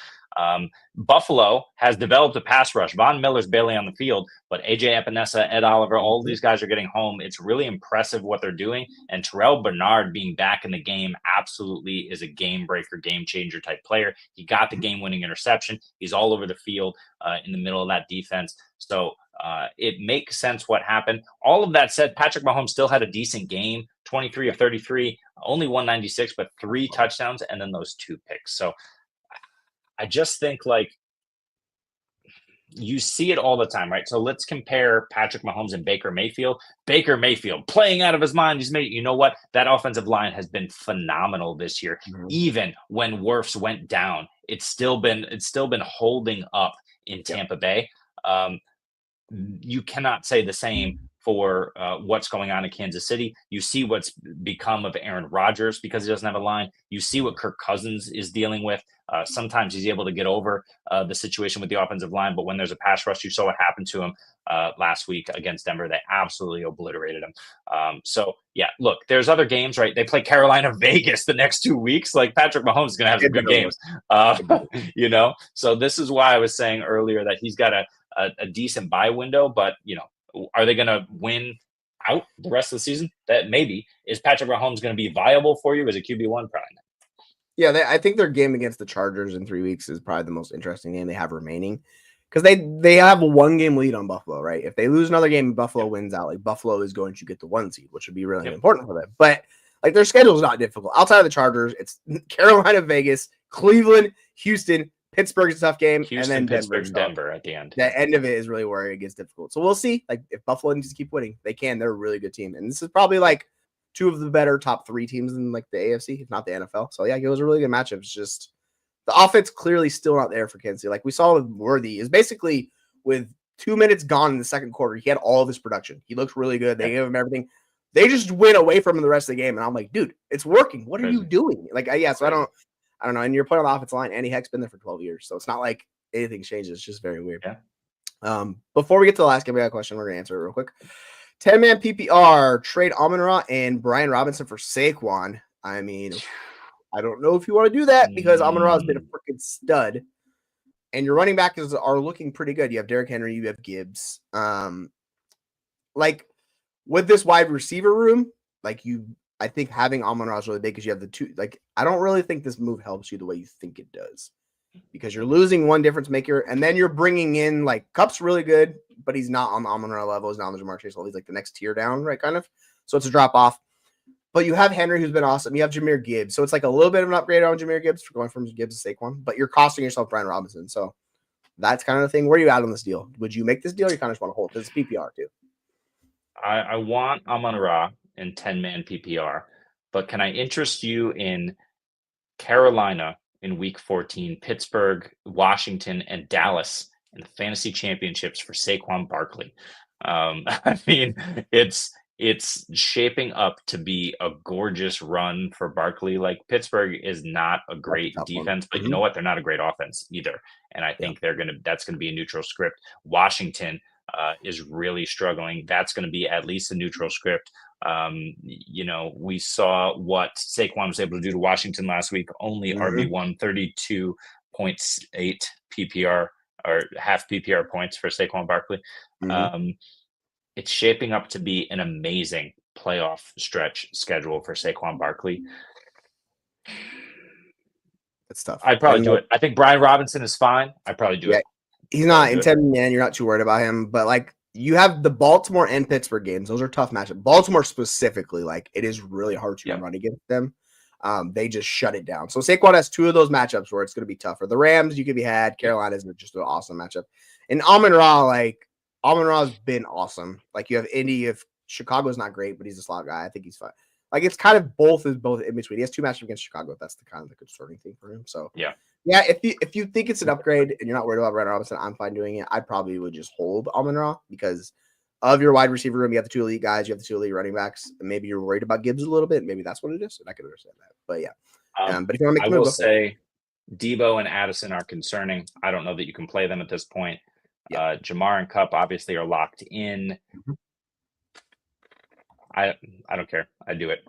Buffalo has developed a pass rush. Von Miller's barely on the field, but AJ Epinesa, Ed Oliver, all of these guys are getting home. It's really impressive what they're doing. And Terrell Bernard being back in the game absolutely is a game breaker, game changer type player. He got the game winning interception. He's all over the field in the middle of that defense. So it makes sense what happened. All of that said, Patrick Mahomes still had a decent game, 23 of 33, only 196, but 3 touchdowns, and then those 2 picks. So I just think, like, you see it all the time, right? So let's compare Patrick Mahomes and Baker Mayfield. Baker Mayfield playing out of his mind. You know what? That offensive line has been phenomenal this year. Even when Wirfs went down, it's still been holding up in Tampa Bay. You cannot say the same for what's going on in Kansas City. You see what's become of Aaron Rodgers because he doesn't have a line. You see what Kirk Cousins is dealing with. Sometimes he's able to get over the situation with the offensive line, but when there's a pass rush, you saw what happened to him last week against Denver. They absolutely obliterated him. So, yeah, look, there's other games, right? They play Carolina, Vegas the next 2 weeks. Like, Patrick Mahomes is going to have some good games, So this is why I was saying earlier that he's got a decent buy window, but, are they going to win out the rest of the season? That maybe. Is Patrick Mahomes going to be viable for you as a QB1? Probably not. Yeah, I think their game against the Chargers in 3 weeks is probably the most interesting game they have remaining because they have a 1-game lead on Buffalo, right? If they lose another game and Buffalo wins out, like Buffalo is going to get the 1 seed, which would be really important for them. But like their schedule is not difficult. Outside of the Chargers, it's Carolina, Vegas, Cleveland, Houston, Pittsburgh's a tough game, Houston, and then Denver at the end. The end of it is really where it gets difficult. So we'll see. Like if Buffalo needs to keep winning, they can. They're a really good team, and this is probably like 2 of the better top 3 teams in like the AFC, if not the NFL. So yeah, it was a really good matchup. It's just the offense clearly still not there for Kansas City. Like we saw with Worthy is basically with 2 minutes gone in the second quarter, he had all of his production. He looked really good. They gave him everything. They just went away from him the rest of the game, and I'm like, dude, it's working. What are you doing? Like, so I don't know. And you're playing on the offensive line. Andy Heck's been there for 12 years, so it's not like anything changes. It's just very weird. Yeah. Before we get to the last game, I got a question. We're gonna answer it real quick. 10-man PPR, trade Amon-Ra and Brian Robinson for Saquon. I mean, I don't know if you want to do that because Amon-Ra has been a freaking stud. And your running backs are looking pretty good. You have Derrick Henry, you have Gibbs. Like, with this wide receiver room, I think having Amon-Ra is really big because you have the 2. Like, I don't really think this move helps you the way you think it does. Because you're losing one difference maker, and then you're bringing in, like, Kupp's really good, but he's not on the Amon-Ra level. He's not on the Jamar Chase level. He's, like, the next tier down, right, kind of. So it's a drop-off. But you have Henry, who's been awesome. You have Jahmyr Gibbs. So it's, like, a little bit of an upgrade on Jahmyr Gibbs for going from Gibbs to Saquon. But you're costing yourself Brian Robinson. So that's kind of the thing. Where are you at on this deal? Would you make this deal, or you kind of just want to hold? Because it's PPR, too. I want Amon-Ra in 10-man PPR. but can I interest you in Carolina in Week 14, Pittsburgh, Washington, and Dallas in the fantasy championships for Saquon Barkley? I mean, it's shaping up to be a gorgeous run for Barkley. Like, Pittsburgh is not a great defense, but you know what? They're not a great offense either. And I think that's going to be a neutral script. Washington is really struggling. That's going to be at least a neutral script. We saw what Saquon was able to do to Washington last week. Only RB1, 32.8 PPR or half PPR points for Saquon Barkley. It's shaping up to be an amazing playoff stretch schedule for Saquon Barkley. It's tough. I'd probably do it. I think Brian Robinson is fine. I'd probably do it. He's not in 10 man. You're not too worried about him, but like, you have the Baltimore and Pittsburgh games. Those are tough matchups. Baltimore specifically, like, it is really hard to run against them. They just shut it down. So Saquon has two of those matchups where it's going to be tougher. The Rams, you could be had. Carolina is just an awesome matchup. And Amon-Ra has been awesome. Like, you have Indy. If Chicago's not great, but he's a slot guy, I think he's fine. Like, it's kind of both in between. He has two matchups against Chicago. That's the kind of the concerning thing for him. So yeah. If you think it's an upgrade and you're not worried about Brian Robinson, I'm fine doing it. I probably would just hold Amon-Ra because of your wide receiver room. You have the two elite guys. You have the two elite running backs. And maybe you're worried about Gibbs a little bit. Maybe that's what it is. And I can understand that. But yeah. But if you want to make the move, I will say Debo and Addison are concerning. I don't know that you can play them at this point. Jamar and Kupp obviously are locked in. I don't care. I do it.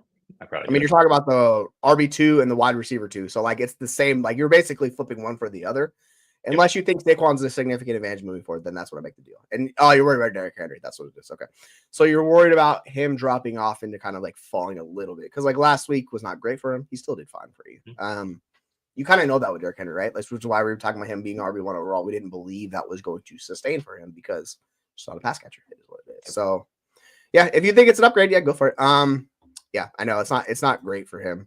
You're talking about the RB2 and the wide receiver 2. So, like, it's the same. Like, you're basically flipping one for the other. Unless you think Saquon's a significant advantage moving forward, then that's what I make the deal. And, you're worried about Derrick Henry. That's what it is. Okay. So, you're worried about him dropping off into kind of, like, falling a little bit. Because, like, last week was not great for him. He still did fine for you. You kind of know that with Derrick Henry, right? That's which is why we were talking about him being RB1 overall. We didn't believe that was going to sustain for him because it's not a pass catcher. It is what it is. So, yeah, if you think it's an upgrade, go for it. Yeah, I know it's not great for him.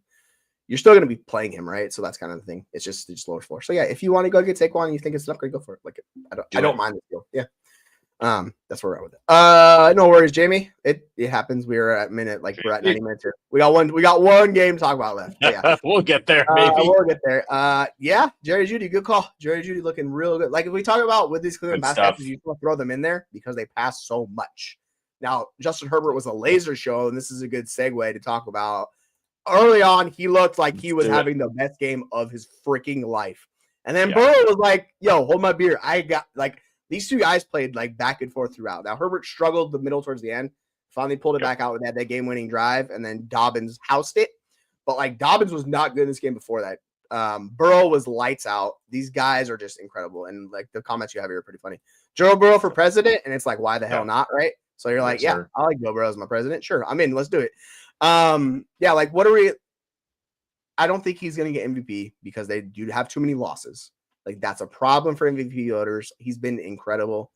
You're still going to be playing him, right? So that's kind of the thing. It's just lower floor. So yeah, if you want to go get Saquon and you think it's an upgrade, go for it. Like, I don't mind this deal. Yeah. That's where we're at with it. No worries, Jamie. It happens. We're at 90 minutes here. We got one game to talk about left. Yeah. We'll get there, maybe. We'll get there. Yeah, Jerry Jeudy, good call. Jerry Jeudy looking real good. Like, if we talk about with these Cleveland baskets, you still throw them in there because they pass so much. Now, Justin Herbert was a laser show, and this is a good segue to talk about. Early on, he looked like he was having the best game of his freaking life. And then Burrow was like, yo, hold my beer. I got, like, these two guys played, like, back and forth throughout. Now, Herbert struggled the middle towards the end, finally pulled it back out with that game-winning drive, and then Dobbins housed it. But, like, Dobbins was not good in this game before that. Burrow was lights out. These guys are just incredible. And, like, the comments you have here are pretty funny. Joe Burrow for president, and it's like, why the hell not, right? So you're like, I like Joe Burrow as my president. Sure, I'm in. Let's do it. Like, what are we? I don't think he's going to get MVP because they do have too many losses. Like, that's a problem for MVP voters. He's been incredible.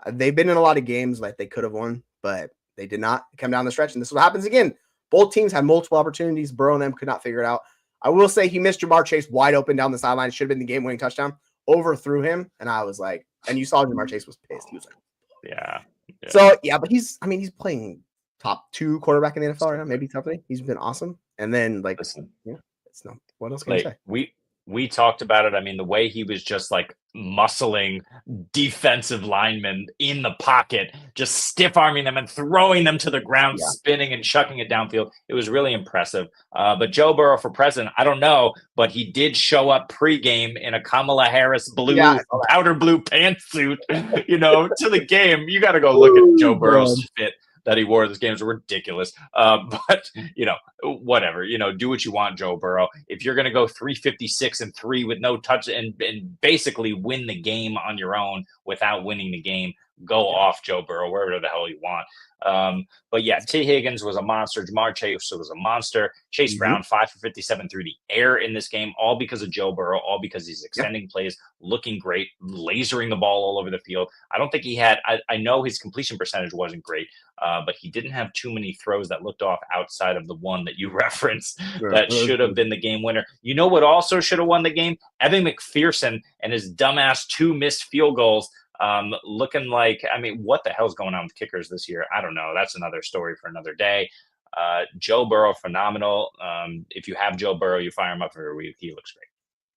They've been in a lot of games like they could have won, but they did not come down the stretch. And this is what happens again. Both teams had multiple opportunities. Burrow and them could not figure it out. I will say he missed Jamar Chase wide open down the sideline. Should have been the game-winning touchdown. Overthrew him, and I was like, and you saw Jamar Chase was pissed. He was like, yeah. So, but he's playing top 2 quarterback in the NFL right now, maybe top 3. He's been awesome. And then, like, it's no, what else can I say? We talked about it. I mean, the way he was just like muscling defensive linemen in the pocket, just stiff arming them and throwing them to the ground, spinning and chucking it downfield. It was really impressive. But Joe Burrow for president, I don't know, but he did show up pregame in a Kamala Harris powder blue pantsuit, to the game. You got to go look at Joe Burrow's fit that he wore. This game is ridiculous. But whatever, do what you want, Joe Burrow. If you're going to go 356-3 with no touch and basically win the game on your own without winning the game, go off, Joe Burrow, wherever the hell you want. But yeah, T. Higgins was a monster. Jamar Chase was a monster. Chase Brown, 5 for 57 through the air in this game, all because of Joe Burrow, all because he's extending plays, looking great, lasering the ball all over the field. I don't think he had, I know his completion percentage wasn't great, but he didn't have too many throws that looked off outside of the one that you referenced that should have been the game winner. You know what also should have won the game? Evan McPherson and his dumbass 2 missed field goals. Looking like, what the hell's going on with kickers this year? I don't know. That's another story for another day. Joe Burrow, phenomenal. If you have Joe Burrow, you fire him up every week. He looks great.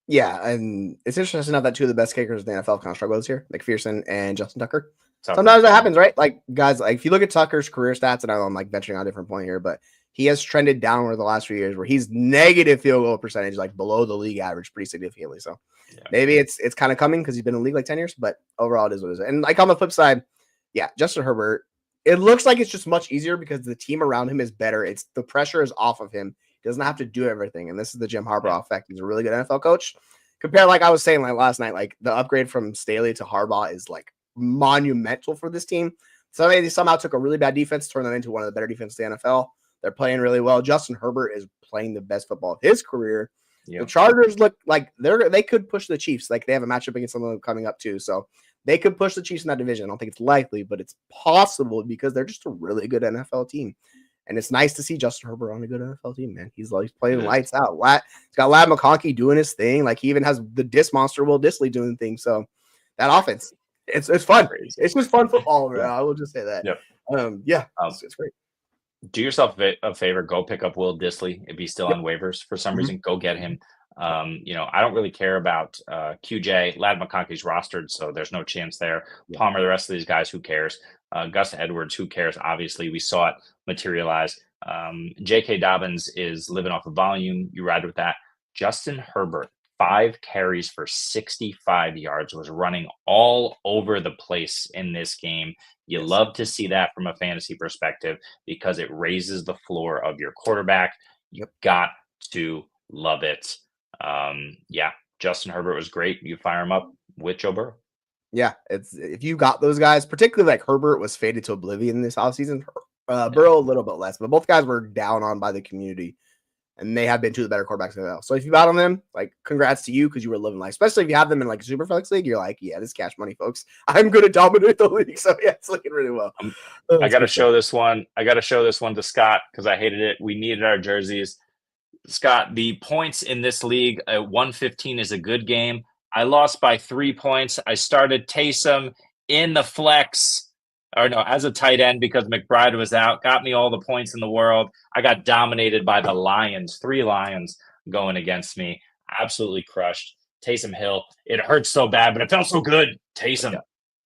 Yeah, and it's interesting enough that two of the best kickers in the NFL kind of struggle this year, McPherson and Justin Tucker. Sometimes that happens, right? Like, guys, like if you look at Tucker's career stats, and I'm like venturing on a different point here, but he has trended downward the last few years where he's negative field goal percentage, like below the league average pretty significantly. So maybe it's kind of coming because he's been in the league like 10 years, but overall it is what it is. And like on the flip side, yeah, Justin Herbert, it looks like it's just much easier because the team around him is better. It's the pressure is off of him. He doesn't have to do everything. And this is the Jim Harbaugh effect. He's a really good NFL coach. Compared, like I was saying like last night, like the upgrade from Staley to Harbaugh is like monumental for this team. So they somehow took a really bad defense, turned them into one of the better defenses in the NFL. They're playing really well. Justin Herbert is playing the best football of his career. Yep. The Chargers look like they could push the Chiefs. Like they have a matchup against them coming up too. So they could push the Chiefs in that division. I don't think it's likely, but it's possible because they're just a really good NFL team. And it's nice to see Justin Herbert on a good NFL team, man. He's like playing lights out. He's got Ladd McConkey doing his thing. Like he even has the Diss Monster Will Disley doing things. So that offense, it's fun. It's just fun football. I will just say that. Yep. It's great. Do yourself a favor. Go pick up Will Disley if he's still on waivers for some reason. Go get him. I don't really care about QJ. Ladd McConkey's rostered, so there's no chance there. Palmer, the rest of these guys, who cares? Gus Edwards, who cares? Obviously, we saw it materialize. J.K. Dobbins is living off of volume. You ride with that. Justin Herbert, 5 carries for 65 yards, was running all over the place in this game. You love to see that from a fantasy perspective because it raises the floor of your quarterback. You've got to love it. Justin Herbert was great. You fire him up with Joe Burrow. Yeah, it's if you got those guys, particularly like Herbert was faded to oblivion this offseason. Burrow a little bit less, but both guys were down on by the community, and they have been two of the better quarterbacks in the NFL. So if you got on them, like congrats to you because you were living life. Especially if you have them in like a Superflex league, you're like, yeah, this is cash money, folks. I'm going to dominate the league. So yeah, it's looking really well. I got to show this one. I got to show this one to Scott because I hated it. We needed our jerseys. Scott, the points in this league at 115 is a good game. I lost by 3 points. I started Taysom in the flex, as a tight end because McBride was out. Got me all the points in the world. I got dominated by the Lions. 3 Lions going against me. Absolutely crushed. Taysom Hill. It hurts so bad, but it felt so good. Taysom,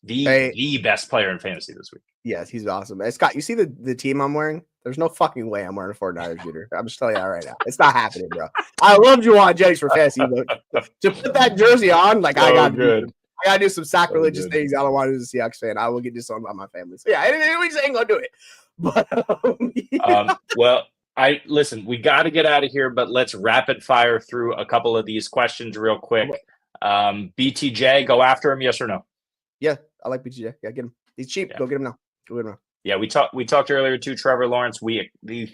the best player in fantasy this week. Yes, he's awesome. Hey, Scott, you see the team I'm wearing? There's no fucking way I'm wearing a 49ers shooter. I'm just telling you that right now. It's not happening, bro. I love Juwan Jennings for fantasy, but to put that jersey on, like I gotta do some sacrilegious things. I don't want to do the Seahawks fan. I will get this on by my family. So yeah, we just ain't gonna do it. But listen, we got to get out of here, but let's rapid fire through a couple of these questions real quick. BTJ, go after him, yes or no? Yeah, I like BTJ. Yeah, get him. He's cheap. Yeah. Go get him now. Yeah, we talked earlier too. Trevor Lawrence, we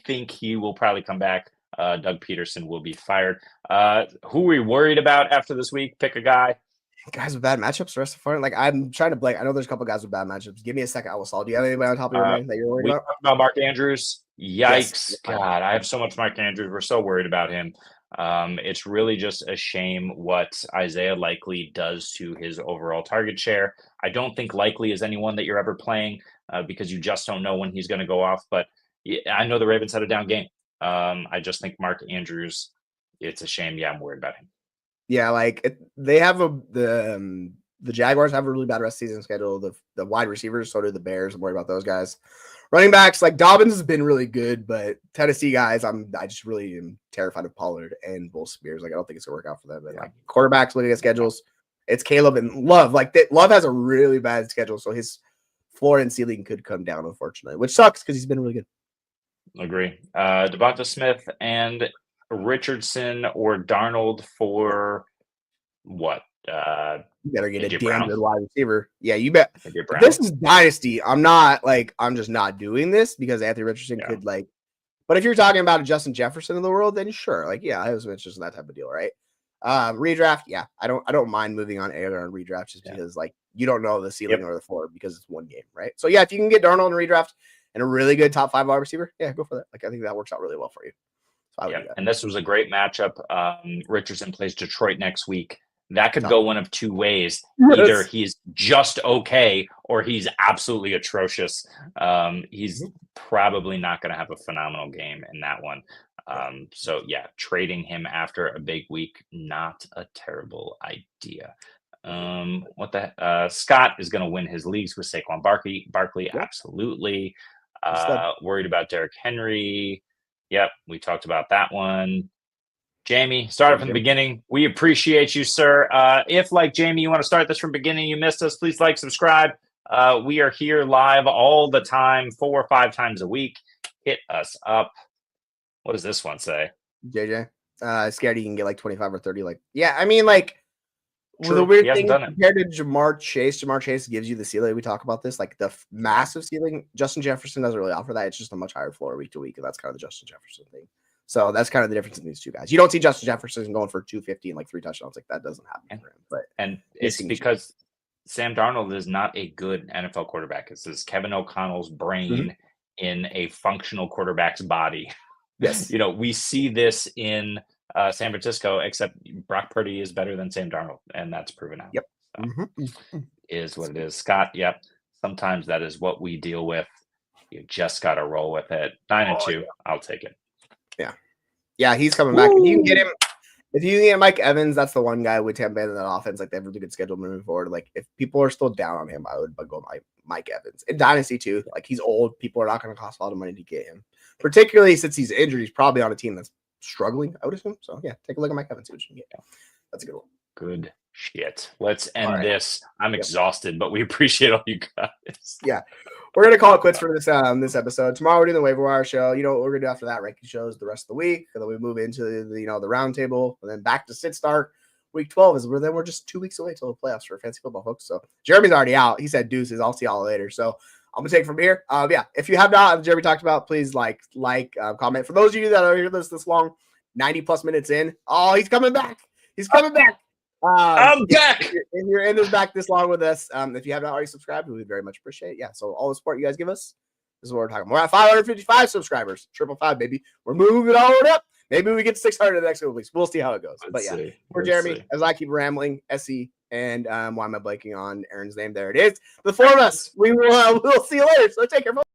think he will probably come back. Doug Peterson will be fired. Who are we worried about after this week? Pick a guy. Guys with bad matchups, the rest of the like I'm trying to blank. I know there's a couple guys with bad matchups. Give me a second. I will solve. Do you have anybody on top of your mind that you're worried about? Mark Andrews. Yikes. Yes. God, I have so much Mark Andrews. We're so worried about him. It's really just a shame what Isaiah Likely does to his overall target share. I don't think Likely is anyone that you're ever playing because you just don't know when he's going to go off. But I know the Ravens had a down game. I just think Mark Andrews, it's a shame. Yeah, I'm worried about him. Yeah, they have the Jaguars have a really bad rest of season schedule. The wide receivers, so do the Bears. I'm worried about those guys. Running backs, like Dobbins has been really good, but Tennessee guys, I just really am terrified of Pollard and Bull Spears. Like I don't think it's gonna work out for them. But like quarterbacks looking at schedules, it's Caleb and Love. Like Love has a really bad schedule, so his floor and ceiling could come down, unfortunately, which sucks because he's been really good. Agree. DeVonta Smith and Richardson or Darnold for what? You better get a damn good wide receiver. Yeah, you bet. This is dynasty. I'm just not doing this because Anthony Richardson could but if you're talking about a Justin Jefferson in the world, then sure. I was interested in that type of deal, right? Redraft, yeah. I don't mind moving on Ekeler on redraft just because you don't know the ceiling or the floor because it's one game, right? So yeah, if you can get Darnold in redraft and a really good top 5 wide receiver, yeah, go for that. I think that works out really well for you. So and this was a great matchup. Richardson plays Detroit next week. That could go one of two ways. Either he's just okay or he's absolutely atrocious. He's probably not going to have a phenomenal game in that one. So yeah, trading him after a big week, not a terrible idea. Scott is going to win his leagues with Saquon Barkley. Yep. Absolutely. Worried about Derrick Henry. Yep. We talked about that one. Jamie, start from the beginning. We appreciate you, sir. If, like Jamie, you want to start this from the beginning, you missed us, please like, subscribe. We are here live all the time, 4 or 5 times a week. Hit us up. What does this one say? JJ, scared he can get like 25 or 30. Like, yeah, I mean, like, the weird thing compared to Jamar Chase gives you the ceiling. We talk about this, like the massive ceiling. Justin Jefferson doesn't really offer that. It's just a much higher floor week to week, and that's kind of the Justin Jefferson thing. So that's kind of the difference in these two guys. You don't see Justin Jefferson going for 250 and like 3 touchdowns. Like that doesn't happen for him. But it's because Sam Darnold is not a good NFL quarterback. This is Kevin O'Connell's brain in a functional quarterback's body. Yes. We see this in San Francisco, except Brock Purdy is better than Sam Darnold, and that's proven out. Yep. So, is what it is. Scott, yep. Sometimes that is what we deal with. You just got to roll with it. 9-2. I'll take it. Yeah, he's coming back. If you can get Mike Evans, that's the one guy with Tampa Bay in that offense. Like they have a really good schedule moving forward. Like if people are still down on him, I would go Mike Evans. In Dynasty too, like he's old. People are not going to cost a lot of money to get him, particularly since he's injured. He's probably on a team that's struggling, I would assume. So yeah, take a look at Mike Evans. See what you can get. That's a good one. Good shit. Let's end this. I'm exhausted, but we appreciate all you guys. Yeah. We're going to call it quits for this episode. Tomorrow we're doing the waiver wire show. You know what we're going to do after that? Ranking shows the rest of the week. And then we move into the round table. And then back to sit start. Week 12 is where then we're just 2 weeks away till the playoffs for fantasy football, folks. So Jeremy's already out. He said deuces. I'll see y'all later. So I'm going to take it from here. Yeah. If you have not, as Jeremy talked about, please like, comment. For those of you that are here this long, 90 plus minutes in. Oh, he's coming back. He's coming back. I'm back. If you're in this back this long with us, if you have not already subscribed, we would very much appreciate it. Yeah, so all the support you guys give us, this is what we're talking about. We're at 555 subscribers, 555, baby. We're moving on up. Maybe we get 600 in the next couple weeks. We'll see how it goes. But yeah, for Jeremy, as I keep rambling, SE, and why am I blanking on Aaron's name? There it is. The four of us, we'll see you later. So take care, folks.